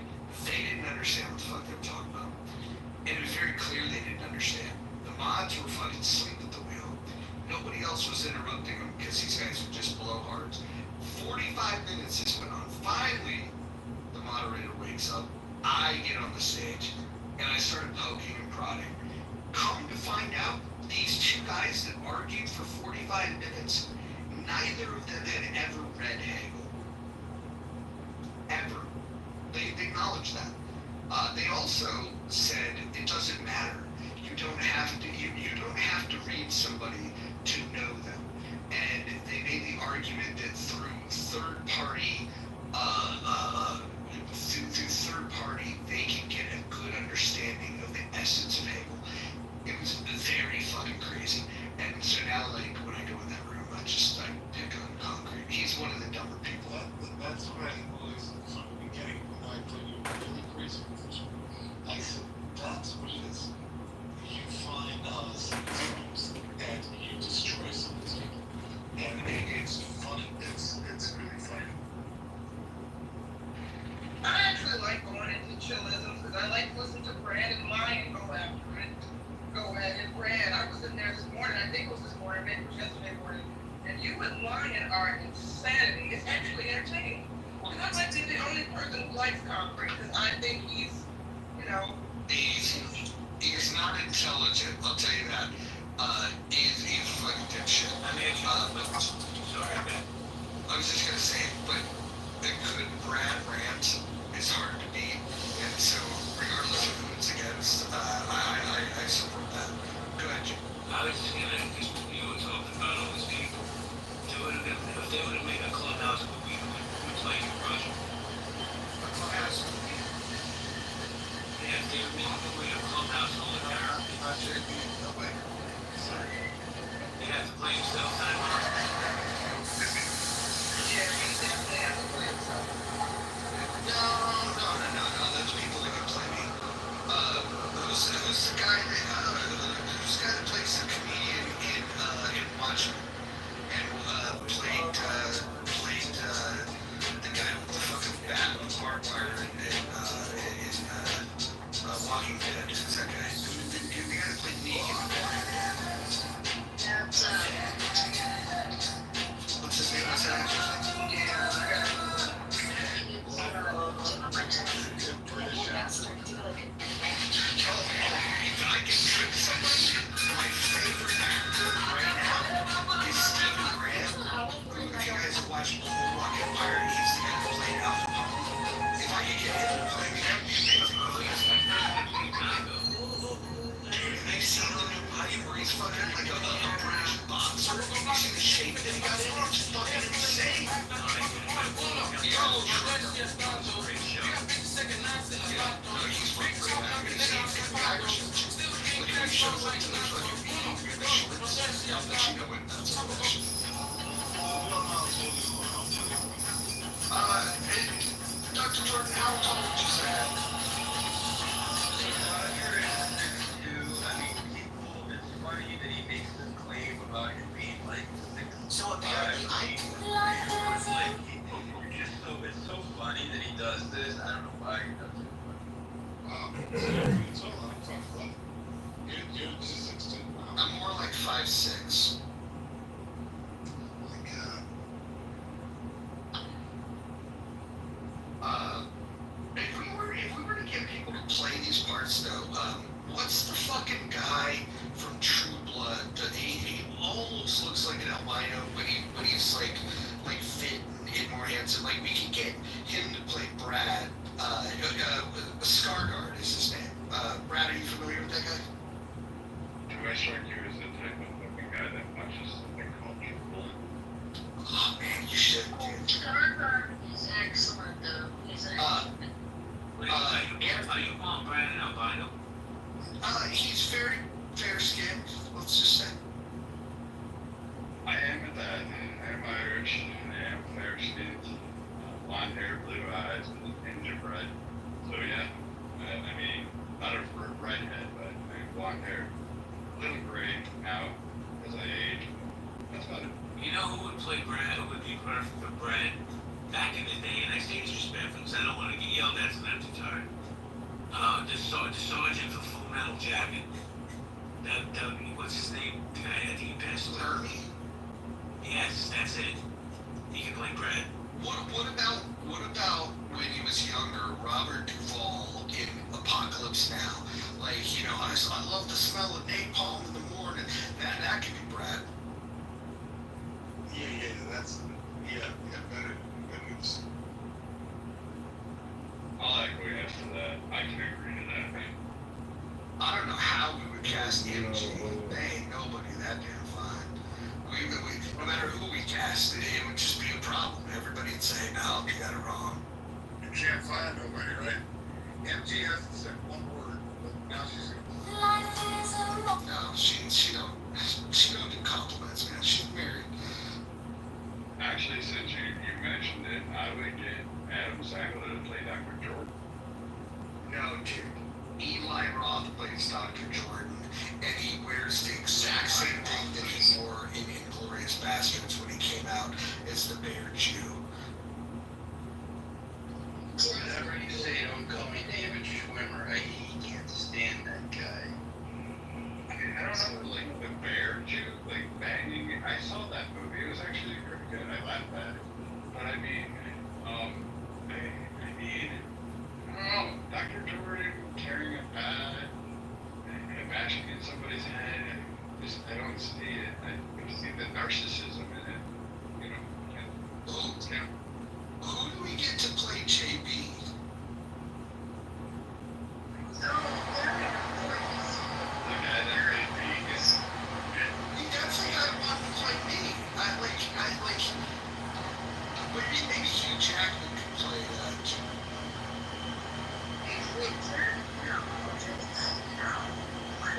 they didn't understand what the fuck they were talking about. And it was very clear they didn't understand. The mods were fucking asleep at the wheel. Nobody else was interrupting them because these guys would just blow hearts. 45 minutes this went on. Finally, the moderator wakes up. I get on the stage and I started poking and prodding. Come to find out, these two guys that argued for 45 minutes, neither of them had ever read Hegel. Ever. They acknowledged that. They also said it doesn't matter. You don't have to read somebody to know them. And they made the argument that through third party, they can get a good understanding of the essence of Hegel. It was very fucking crazy. And so now, like, when I go in that room, I pick on Concrete. He's one of the dumber people. That's what I always, from the beginning, when I put you in a really crazy position, I said, that's what it is. You find symptoms and you destroy something. And it's funny. It's really funny. I actually like going into chillism because I like to listen to Brad and Lion go after it. Go at it. Brad, I was in there this morning, I think it was this morning, maybe it was yesterday morning, and you and Lion are insanity. It's actually entertaining. And I might be the only person who likes Concrete because I think he's, He's not intelligent, I'll tell you that. He's fucking dipshit. Sorry, man. I was just gonna say, but a good Brad rant is hard to beat, and so regardless of who it's against, I support that. Go ahead, Jim. I was just gonna, because you were talking about all these people. If they would have made a clubhouse where we played in Russia. A clubhouse? Yeah, if they would make a clubhouse all the time. They have to play yourself time. No, those people that would play me. Who's the guy that plays the comedian in Watchmen? And played the guy with the fucking bat with barbed wire in Walking Dead. Who's that guy? The guy that played Negan. That's, What's his name? What's that actor's name? If I can trick somebody, my favorite actor right now is Stephen Graham. If you guys have watched Boardwalk Empire, he's the guy that played Al Capone. If I could get him to play me, that'd be amazing. Dude, have you seen the new body where he's fucking like a British boxer? You see the shape that he got in? It's fucking insane. He's fucking great. I'm gonna see if the Irish look at these shows like to the fucking meeting in the shorts. I'll let you know when that's all that shit. Dr. Jordan, how tall would you say? It's funny that he makes this claim about him being like 6'5". So apparently It's so funny that he does this. I don't know why he does it. I'm more like 5'6". If we were to get people to play these parts though, what's the fucking guy from True Blood? He almost looks like an albino, but he's like fit and more handsome. Like we could get him to play Brad. Scarguard is his name. Brad, are you familiar with that guy? Do I strike you as the type of fucking guy that watch something called True Blood. Oh man, you should, dude. Carter is excellent though. He's excellent. Are you on Brandon albino? He's very fair-skinned, let's just say. I am at that. I am Irish. I am fair-skinned. Blonde hair, blue eyes, and gingerbread. So yeah, I mean, not a redhead, but I mean, blonde hair. A little gray now as I age. That's about it. You know who would play Brad? Who would be perfect for Brad back in the day? And I say disrespectful because I don't want to get yelled at, so I'm too tired. The sergeant for Full Metal Jacket. What's his name? The guy, I think he passed away. Yes, that's it. He can play Brad. What about when he was younger, Robert Duvall in Apocalypse Now? Like, you know, I love the smell of napalm in the morning. That could be Brad. Better moves. I'll echo yes to that. I can agree to that. I don't know how we would cast MG. They ain't nobody that damn fine. No matter who we cast, it would just be a problem. Everybody would say, no, you got it wrong. You can't find nobody, right? MG has to say one word, but now she's No, she don't do compliments, man. She's married. actually, since you mentioned it, I would get Adam Sandler to play Dr. Jordan. No, dude. Eli Roth plays Dr. Jordan, and he wears the exact same thing that he wore in Inglourious Bastards when he came out as the Bear Jew. Whatever you say, don't call me David Schwimmer. I can't stand that guy. I don't know, like the Bear Jew, like banging. I saw that movie. It was actually pretty good. I laughed at it. But I mean, Dr. Jordan carrying a bat and bashing in somebody's head. I don't see it. I see the narcissism in it. You know. Who do we get to play JB? The guy that made Vegas. That's the guy who wanted to play me. Maybe Hugh Jackman could play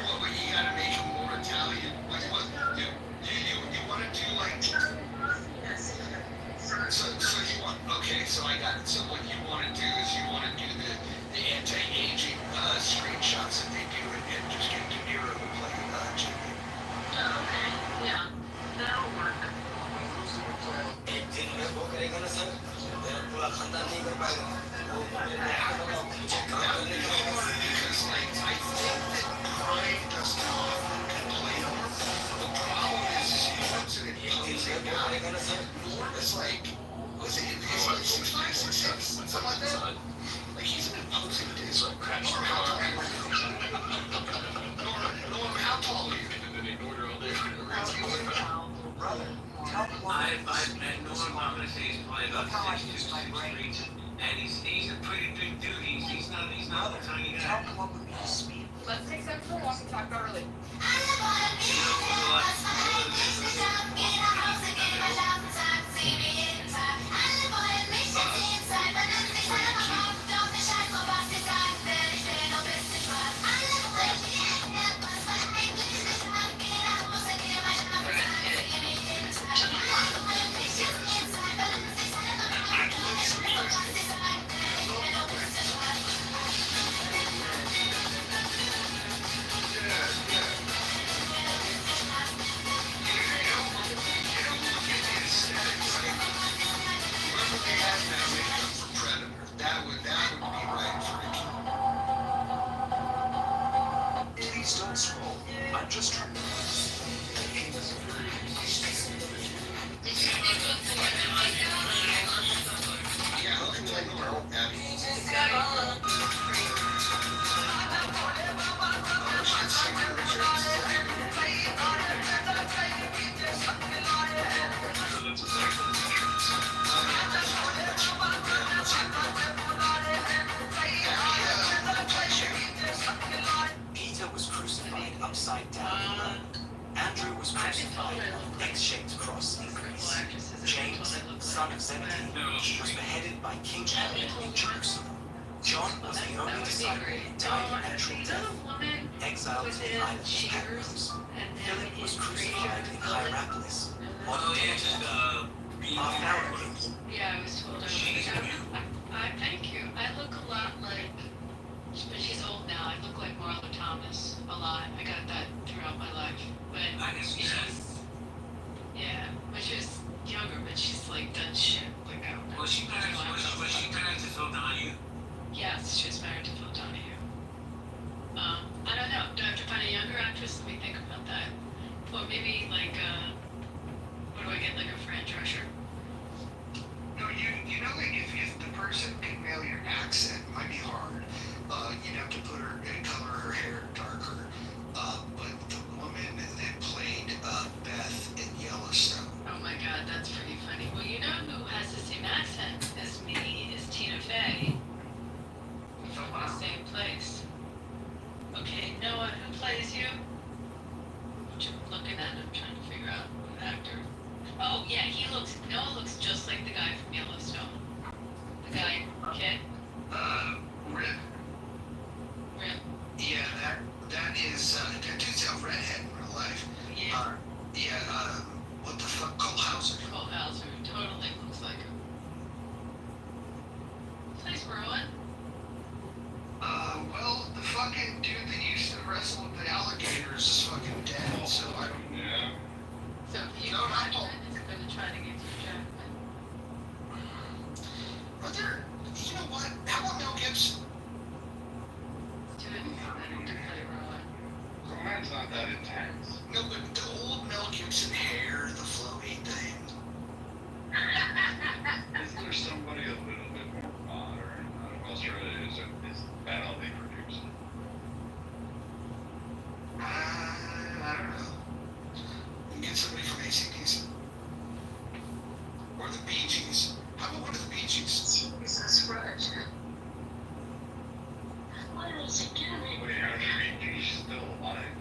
Well, but you gotta make him more Italian. Like, what? You want to do like? So you want? Okay, so I got it. So what you want to do is you want to do the anti-aging screenshots that they do and just get De Niro to play Jimmy. Okay, yeah, that'll work. Because like I think that Brian does not play him. The problem is he puts it in imposing guy. It's like, was it? Is he 6'5", 6'6", something like that? Like he's an imposing dude. Norm, how tall are you? Norm, how tall are you? I've met Norm. I'm gonna say he's probably about 6'2", 6'3", and he's a pretty big dude. He's not a tiny guy. Let's take them for a walk and talk about religion. That would be right for it. Please don't scroll. I'm just trying to. Yeah, who can play Norm? Abby. Peter was crucified upside down. 17, was beheaded by King Herod in Jerusalem. John was the only disciple who died a natural death, exiled to the island of Patmos. Philip was crucified in Hierapolis, modern day Turkey. Half an hour ago. Yeah, I was told I was thank you. I look a lot like, but she's old now. I look like Marla Thomas a lot. I got that throughout my life. But she's, yeah, when she was younger, but she's like done shit. Like I don't know. Was she married to Phil Donahue? Yes, she was married to Phil Donahue. I don't know. Do I have to find a younger actress? Let me think about that. Or maybe like, what do I get? Like a Fran Drescher? No, you know, like if the person can nail your accent, it might be hard. You'd have to put her and color her hair darker. But the woman that played Beth in Yellowstone. Oh my God, that's pretty funny. Well, you know who has the same accent as me is Tina Fey. From the same place. Okay, Noah, who plays you? I'm looking at him, trying to figure out what actor. Oh yeah, Noah looks just like the guy from Yellowstone. The guy, kid. Rip. Rip. Yeah, that is that dude's a redhead in real life. Yeah. What the fuck, Cole Hauser? Cole Hauser totally looks like him. Plays Rowan. Well, the fucking dude that used to wrestle with the alligators is fucking dead, so I don't. Yeah. So if you No, not Paul. is going to try to get you Jackman. Are there? You know what? How about Mel Gibson? Do it to play Rowan. Roman's not that intense. No, but the old Mel Gibson hair, the flowy thing. Is there somebody a little bit more modern? I don't know. Australia is that how they produce it? I don't know. We can get somebody from AC/DC. Or the Bee Gees. How about one of the Bee Gees? Jesus, Roger. What is it doing? Wait, how do you still alive?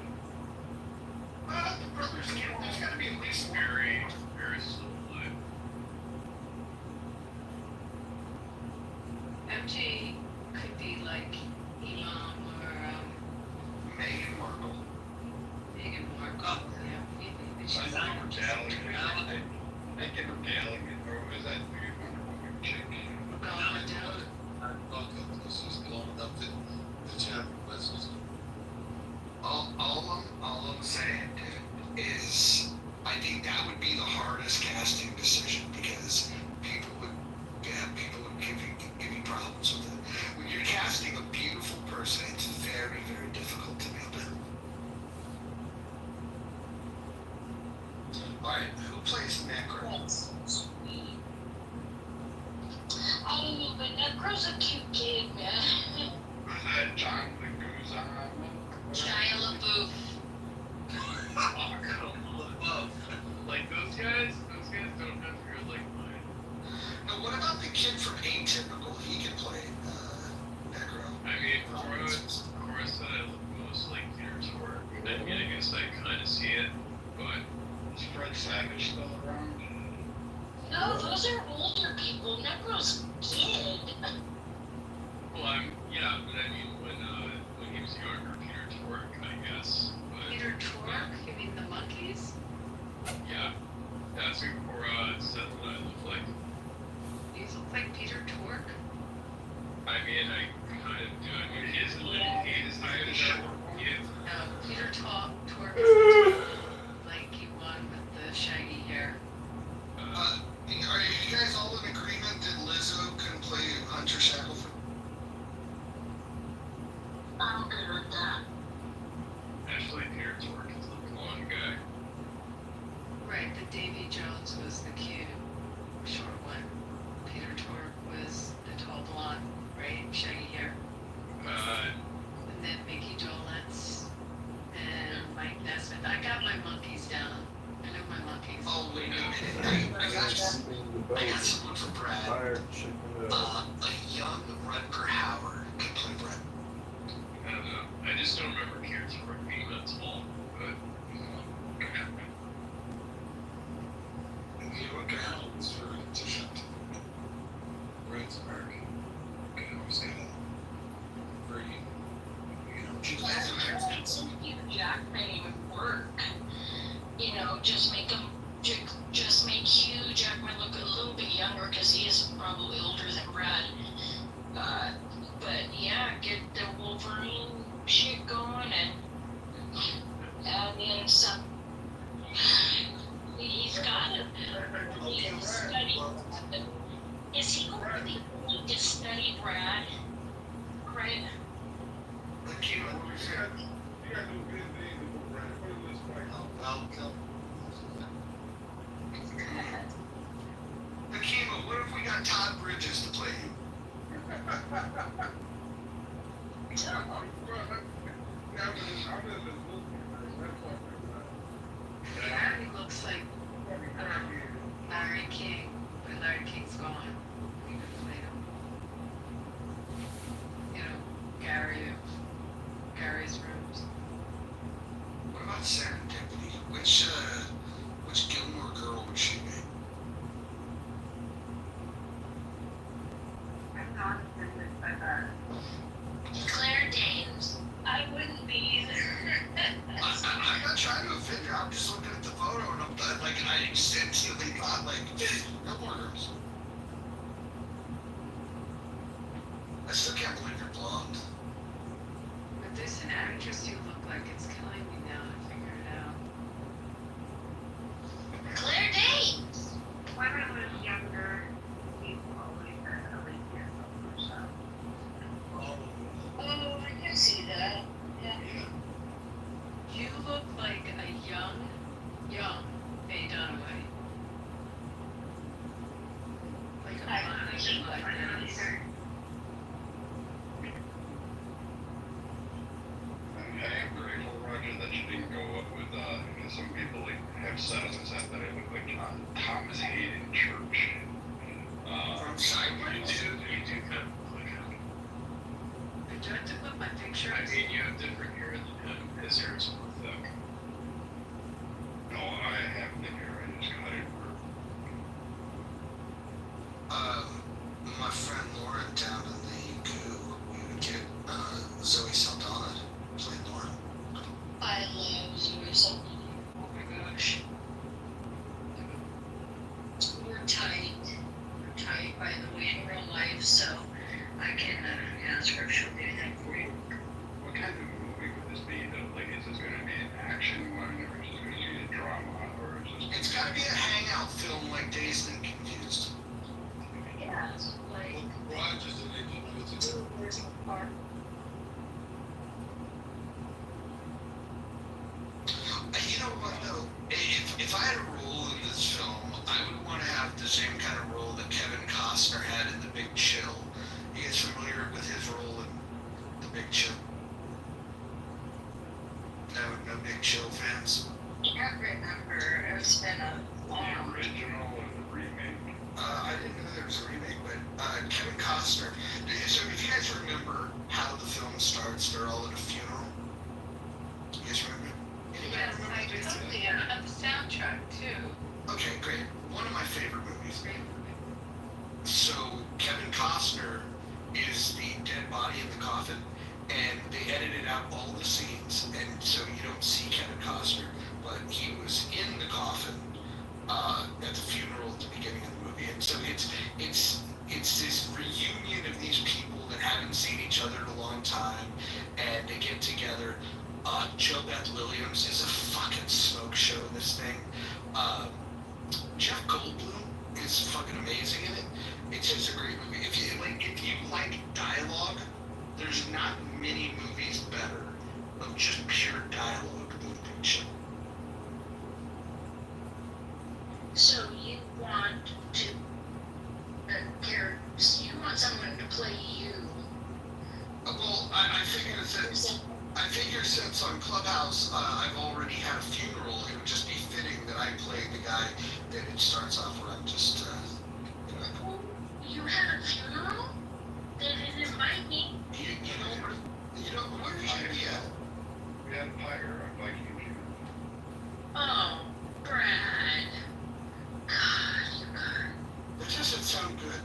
The brothers can't. There's got to be at least one. Very, very still alive. MG could be like Elon or Meghan Markle. Meghan Markle. Yeah, maybe. But she's I not. think Gallagher. I think Gallagher. Or was that the Wonder Woman chick? Gone down. I thought that this was blown up the Jack West. All I'm saying, dude, is I think that would be the hardest casting decision because people would give you problems with it. When you're casting a beautiful person, it's very, very difficult to nail down. All right, who plays Necro? I don't know, but Necro's a cute kid, man. Was that John Leguizamo? Shia LaBeouf. Oh, come on. Like those guys don't have hair like mine. No, what about the kid from Atypical? He can play Necro. I mean, Cora said I look most like Peter's work. I mean, I guess I kind of see it, but is Fred Savage still around? No, those are older people. Necro's kid. Well, yeah, but I mean, when he was younger, Peter's work, I guess. But, Peter Tork? You mean the monkeys? yeah, that's who Cora said that I look like. These look like Peter Tork? I mean, I kind of do. I mean, he is a short kid. No, Peter Tork is the lanky one with the shaggy hair. Are you guys all in agreement that Lizzo can play Hunter Shackelford? I'm good with that. Actually, Peter's work is the blonde guy. Right, but Davy Jones was the cute short one. Peter Tork was the tall blonde, right? Shaggy hair. And then Mickey Dolenz and Mike Nesmith. I got my monkeys down. I know my monkeys. Oh, wait a minute. I got someone for Brad. Fire chicken. A young Rutger Hauer can play Brad. I don't know. I just don't remember Peter's work being that tall, but. Rutger Hauer was very efficient. it's American. You can always get a pretty, just as Americans. Jack Penny would work. Just make Hugh Jackman look a little bit younger because he is probably older than Brad. But yeah, get the Wolverine shit going and add in some. He's got it. He's studied. Is he going to be able to study Brad? Right? Akima, what if we got Todd Bridges to play you? Gary looks like Larry King, but Larry King's gone. We could play him. Gary's rooms. What about Serendipity? Which Gilmore girl would she be? I'm not offended by that. Claire Danes. I wouldn't be either. I'm not trying to offend you. I'm just looking at the photo and I'm like, I instantly thought like, Gilmore girls. I still can't believe you're blonde. But there's an actress you look like. It's killing me now to figure it out. Claire Danes. When I was younger, people always said Alicia Silverstone. Oh, I can see that. Yeah. You look like a young Faye Dunaway. Like a blonde like this. I am grateful, Roger, that you didn't go up with, some people have said on the set that it looked like Thomas Hayden Church. From Cyber? You do kind of look like him. Did you have to put my picture? I mean, you have different hair than him. His hair is more thick. No, I have the hair. I just cut it for. My friend Lauren down in the Goo, we would get Zoe Saldana to play Lauren. I love Zoe Saldana. Oh my gosh. We're tight. We're tight by the way in real life, so I can ask her if she'll do that for you. What kind of movie would this be, though? Like, is this going to be an action one, or is this going to be a drama, or is this? It's got to be a hangout film like Dazed and Confused. Yeah, like. Roger's an angel. There's a part. You know what though? If I had a role in this film, I would want to have the same kind of role that Kevin Costner had in The Big Chill. You guys familiar with his role in The Big Chill? No Big Chill fans? I can't remember. It's been a The long. original or the remake? I didn't know there was a remake, but Kevin Costner. So if you guys remember how the film starts, they're all at a funeral. You guys remember? Yes, I totally. And the soundtrack too. Okay, great. One of my favorite movies. So Kevin Costner is the dead body in the coffin, and they edited out all the scenes, and so you don't see Kevin Costner, but he was in the coffin at the funeral at the beginning of the movie, and so it's this reunion of these people that haven't seen each other in a long time, and they get together. Joe Beth Williams is a fucking smoke show in this thing. Jeff Goldblum is fucking amazing in it. It's just a great movie. If you like dialogue, there's not many movies better of just pure dialogue than The Big Chill. So you want to you want someone to play you. Well, I figure since on Clubhouse I've already had a funeral, it would just be fitting that I play the guy that it starts off where I'm just, You had a funeral? They didn't invite me. You know, where did you be at? We had a fire on Viking View. Oh, Brad. God, you got. That doesn't sound good.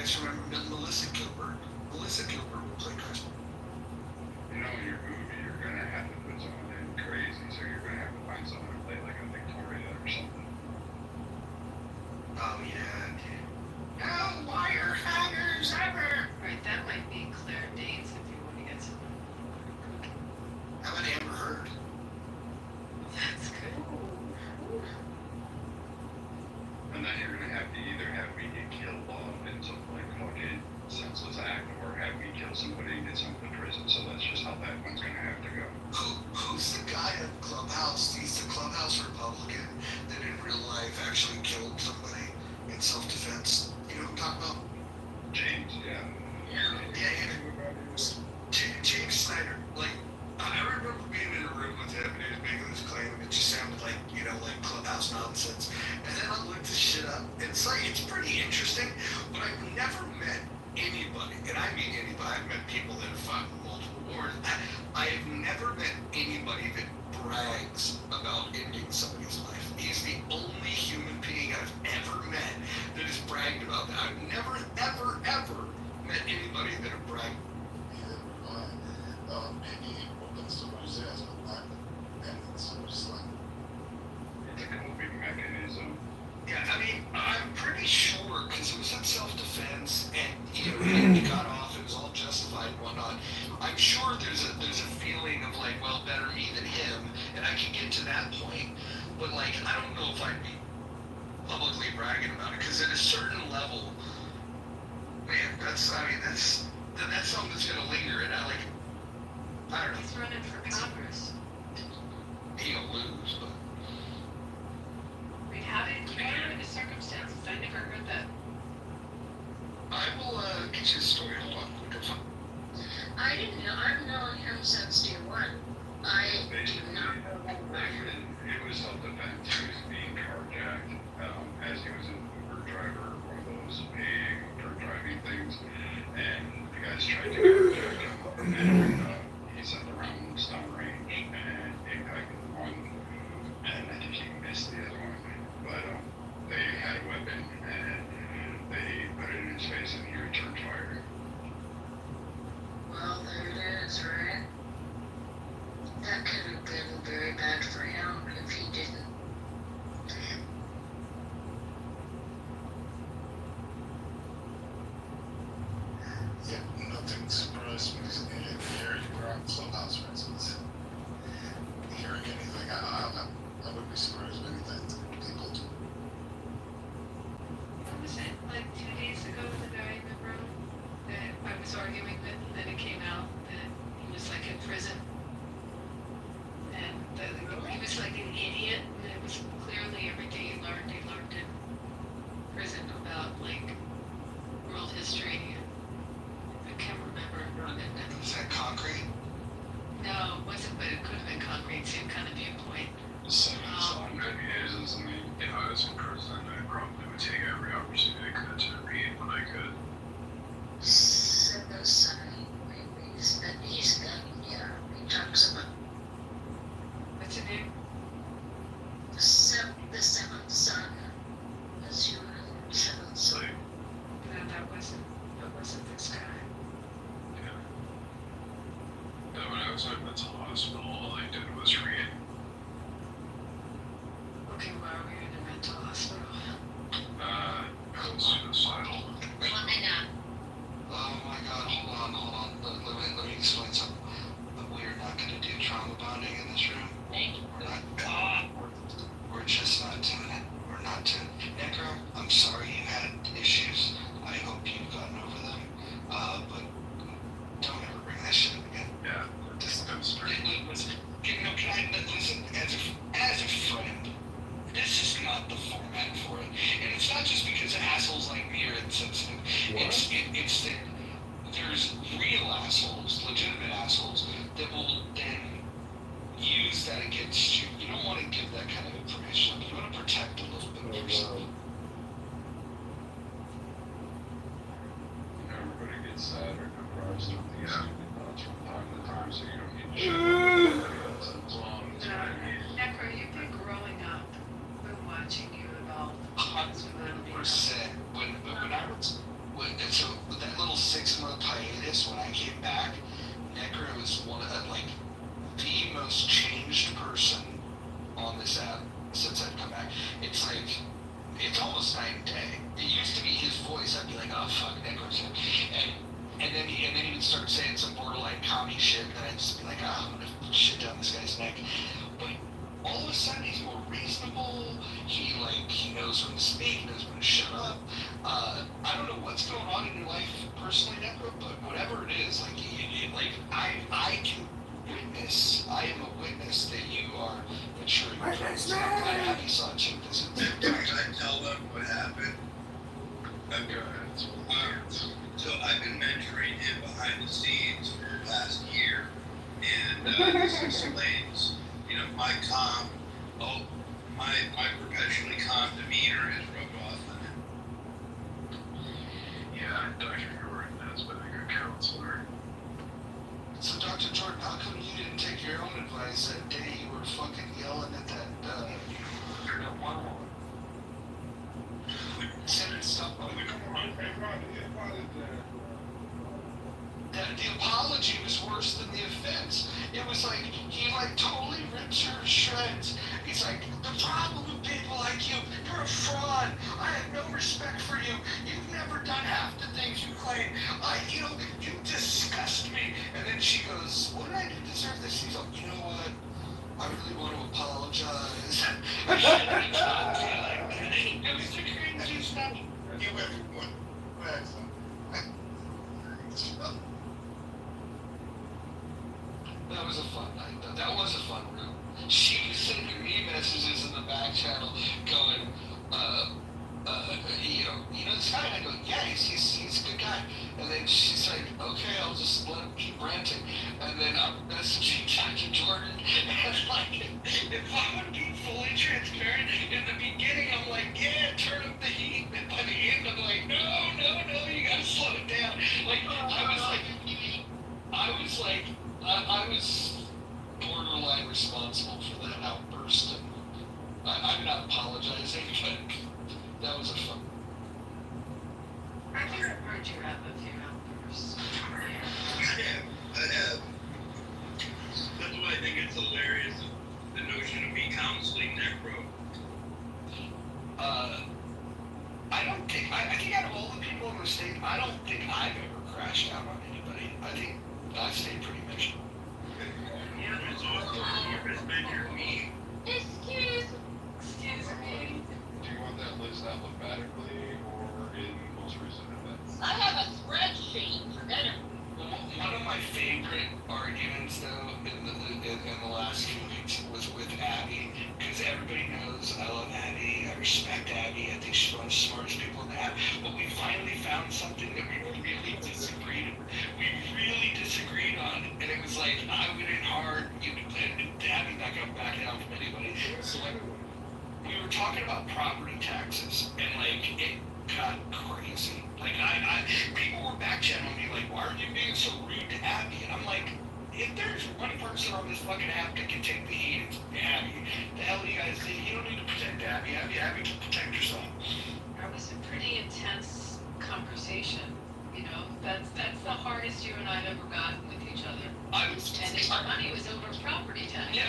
guys remember Melissa Gilbert? Melissa Gilbert would play Christmas. You know, in your movie, you're gonna have to put someone in crazy, so you're gonna have to find someone to play like a Victoria or something. Oh yeah. No wire hangers ever. Right, that might be Claire Danes if you want to get someone. How about Amber Heard? That's good. And then you're gonna have to either have me get killed off in some like fucking senseless act, or have me kill somebody and get sent to prison. So that's just how that one's gonna have to go. Who's the guy at Clubhouse? He's the Clubhouse Republican that in real life actually killed somebody in self-defense. You know what I'm talking about? James, yeah. James Snyder. Like, I remember being in a room with him and he was making this claim and it just sounded like, you know, like Clubhouse nonsense. And then I looked this shit up. It's like, it's pretty interesting, but I've never met anybody, and I mean anybody, I've met people that have fought in multiple wars. I have never met anybody that brags about ending somebody's life. He's the only human being I've ever met that has bragged about that. I've never, ever, ever met anybody that have bragged. It's a coping mechanism. Yeah, I mean, I'm pretty sure, because it was in self-defense, and you know, he got off, it was all justified and whatnot. I'm sure there's a feeling of like, well, better me than him, and I can get to that point, but like, I don't know if I'd be publicly bragging about it, because at a certain level, man, that's something that's gonna linger, and I don't know. He's running for Congress. He'll lose, but. Wait, what are the circumstances? I never heard that. I will get you a story. Hold on. I didn't know. I've known him since day one. I do not know that record. It was self-defense. He was being carjacked as he was an Uber driver, one of those big Uber driving things, and the guys tried to carjack him, and he sent the round stun range and impacted one, and I think he missed the other one. But they had a weapon and they put it in his face and he returned fire. Well, there it is, right? That could have been very bad for him if he didn't. Yeah, nothing surprised me hearing you were on Clubhouse, for instance. Hearing anything, I wouldn't be surprised if anything people do. What was it, like 2 days ago, the guy in the room that I was arguing with, and then it came out that he was like in prison. And he was like an idiot, and it was clearly everything he learned in prison about like world history. I can't remember. Is that concrete? No, it wasn't, but it could have been concrete, same kind of viewpoint. The second song is, I mean, if I was in prison, I probably would take every opportunity I could to read when I could. Seventh son, he's got, yeah, he talks about What's your name? the seventh son. As you were the seventh son. No, that wasn't this guy. Yeah. But when I was in a mental hospital, all I did was read. Okay, why are we in a mental hospital? I was suicidal. Let me know. Oh my god, hold on. Let me explain something. We're not gonna do trauma bonding in this room. We're just not doing it. We're not doing it. Necro, I'm sorry you had issues. I hope you've gotten over them. But don't ever bring that shit up again. Yeah, just demonstrate. Listen, as a friend, this is not the format for it. And it's not just because assholes like me are insensitive. It's that there's real assholes, legitimate assholes, that will then use that against you. You don't want to give that kind of information up. You want to protect a little bit of yourself. Everybody gets sad or depressed or these stupid thoughts from time to time, so you don't need to shut up as long as Necro, you've been growing up. We're watching you evolve. 100%. When I was, so that little 6-month hiatus when I came back, Necro was one of the most changed person on this app since I've come back. It's like, it's almost night and day. It used to be his voice. I'd be like, oh fuck, Necro's here. And then he would start saying some borderline commie shit, and then I'd just be like, oh, I'm gonna shit down this guy's neck. But all of a sudden he's more reasonable. He knows when to speak, knows when to shut up. I don't know what's going on in your life personally, Necro, but whatever it is, I can witness. I am a witness that you are maturing. I'm glad Abby saw changes. Can I tell them what happened? So I've been mentoring him behind the scenes for the past year, and this explains, my perpetually calm demeanor has rubbed off on him. Yeah, Dr. Jordan has been a good counselor. So, Dr. Jordan, how come you didn't take your own advice that day you were fucking yelling at that one woman? Sending stuff over. The apology was worse than the offense. It was like, he totally rips her to shreds. He's like, the problem with people like you, you're a fraud. I have no respect for you. You've never done half the things you claim. You disgust me. And then she goes, what did I do to deserve this? He's like, you know what? I really want to apologize. I shouldn't have talked to you like that. It was the craziest stuff. Give everyone back some. That was a fun night. That was a fun room. She was sending me messages in the back channel going, this guy. And I go, yeah, he's a good guy. And then she's like, okay, I'll just let him keep ranting. And then I'm messaging Dr. Jordan. And if I would be fully transparent, in the beginning, I'm like, yeah, turn up the heat. And by the end, I'm like, no, you gotta slow it down. I was borderline responsible for that outburst, and I'm not apologizing, but that was a fun. I think I've heard you have a few outbursts. I have. That's why I think it's hilarious, the notion of me counseling Necro. I think out of all the people in the state, I don't think I've ever crashed out on anybody. I think I've stayed pretty measured. Excuse me. Do you want that list alphabetically or in most recent events? I have a spreadsheet for dinner. One of my favorite arguments, though, in the last few weeks was with Abby, because everybody knows I love Abby, I respect Abby, I think she's one of the smartest people in the app, but we finally found something that we really disagreed on, and it was like, I went in hard, Abby not gonna back down from anybody, so we were talking about property taxes, and it got crazy. People were back channeling me why are you being so rude to Abby? And I'm like, if there's one person on this fucking app that can take the heat, it's Abby. The hell do you guys think? You don't need to protect Abby. Abby can protect herself. That was a pretty intense conversation. That's the hardest you and I have ever gotten with each other. And it's funny, it was over property tax. Yeah,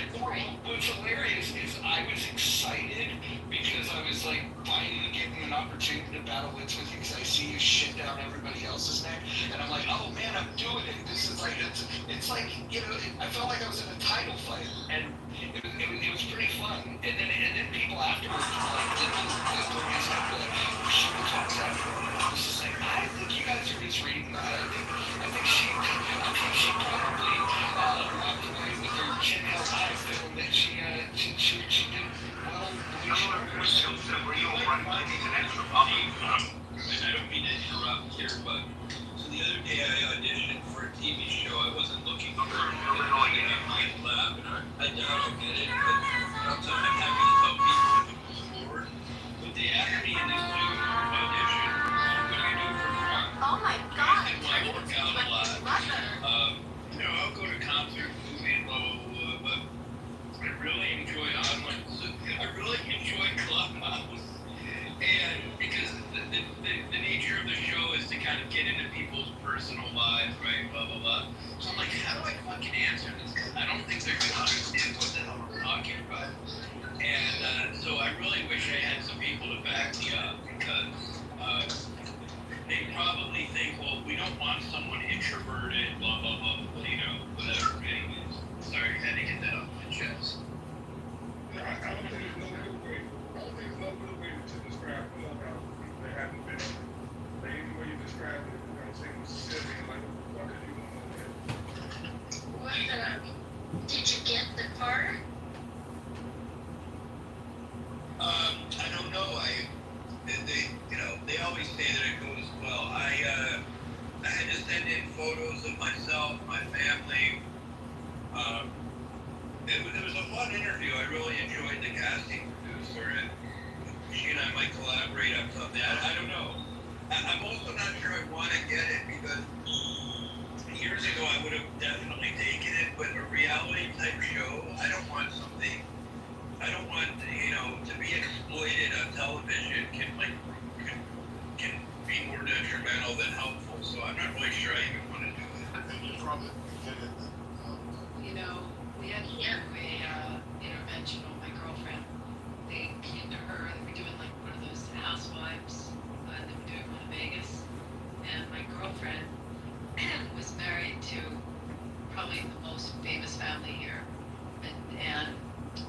what's hilarious is I was excited because I was finally getting an opportunity to battle wits with you because I see you shit down everybody else's neck, and I'm like, oh man, I'm doing it. This is it's I felt like I was in a title fight, and it was pretty fun. And then people afterwards I think you guys are just reading that. I think she probably walked away with her chin held high, feeling that she did well. I don't mean to interrupt here, but so the other day I auditioned for a TV show. I wasn't looking for it. I lab, and I doubt I'll get it, but I'm happy to tell people to move forward. But they asked me in this new audition, what do you do for fun? Oh my god, I work out a lot. I'll go to concerts, movies, blah, blah, blah, but I really enjoy online. I really enjoy Clubhouse. And because the nature of the show is to kind of get into people's personal lives, right? Blah blah blah. So I'm like, how do I fucking answer this? Because I don't think they're gonna understand what the hell I'm talking about. And so I really wish I had some people to back me up because they probably think, well, we don't want someone introverted, blah blah blah, whatever. Anyways, sorry, I had to get that off my chest. Yeah, I don't think there's no good way. I don't think there's no good way to describe Clubhouse to people that haven't been on it. Like any way you describe it, they're gonna say it was silly. Like, what the fuck are you doing over there? Did you get the part? I don't know. They always say that it goes well. I had to send in photos of myself, my family. It was a fun interview. I really enjoyed the casting producer, and she and I might collaborate on something. I don't know. I'm also not sure I want to get it because years ago I would have definitely taken it, but a reality type show, I don't want something. I don't want to be exploited on television can be more detrimental than helpful. So I'm not really sure I even want to do it. I think you probably get it. We had to do a intervention on my girlfriend. They came to her, they were doing like one of those housewives, they were doing one in Vegas. And my girlfriend was married to probably the most famous family here. And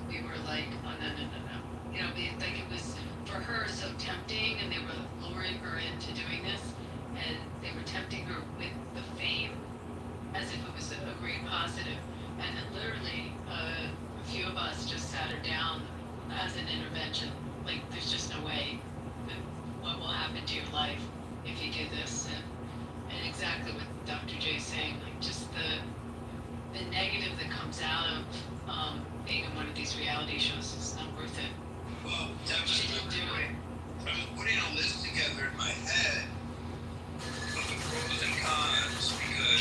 we were like, oh no. Like it was for her so tempting, and they were luring her into doing this, and they were tempting her with the fame as if it was a great positive. And then literally, a few of us just sat her down as an intervention. Like, there's just no way that what will happen to your life if you do this. And exactly what Dr. J's saying, like just the negative that comes out of being in one of these reality shows is not worth it. Well, She didn't do it. I was putting a list together in my head of the pros and cons because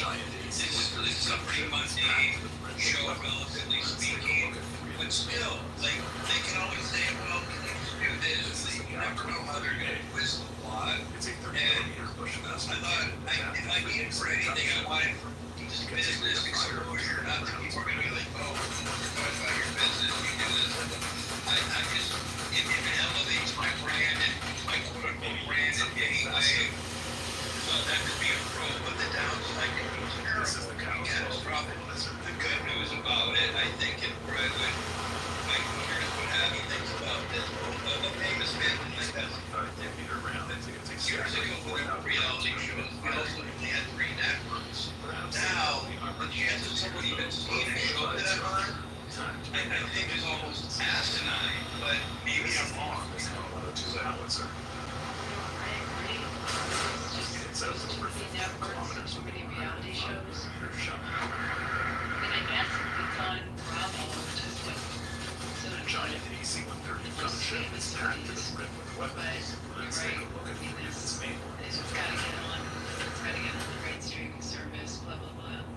this is a pretty mundane show, relatively speaking. But still, like, they can always say, well, can you just do this? You never know how they're going to twist the plot. And I thought, if I needed for anything, I wanted for just business exposure, not that people are going to be like, oh, what about your business? You do this. I just, if it elevates my brand and my quote-unquote brand in any way, so that could be a pro. But the downside could be terrible, catastrophic. The good news about it, I think, if Brett would, Mike Wooders would have, he thinks about this, a famous family like that. Years ago, when there were reality shows, we also only had 3 networks. Now, the chances of someone even seeing a show that I'm on, I think is almost asinine, but maybe I'm wrong. I agree. It's just too many networks, too many reality shows. And I guess it's on Bravo, which is what sort of giant AC 130 gunship is packed to the brim with weapons. But you're right. I mean, it's gotta get on. It's gotta get on the right streaming service. Blah blah blah.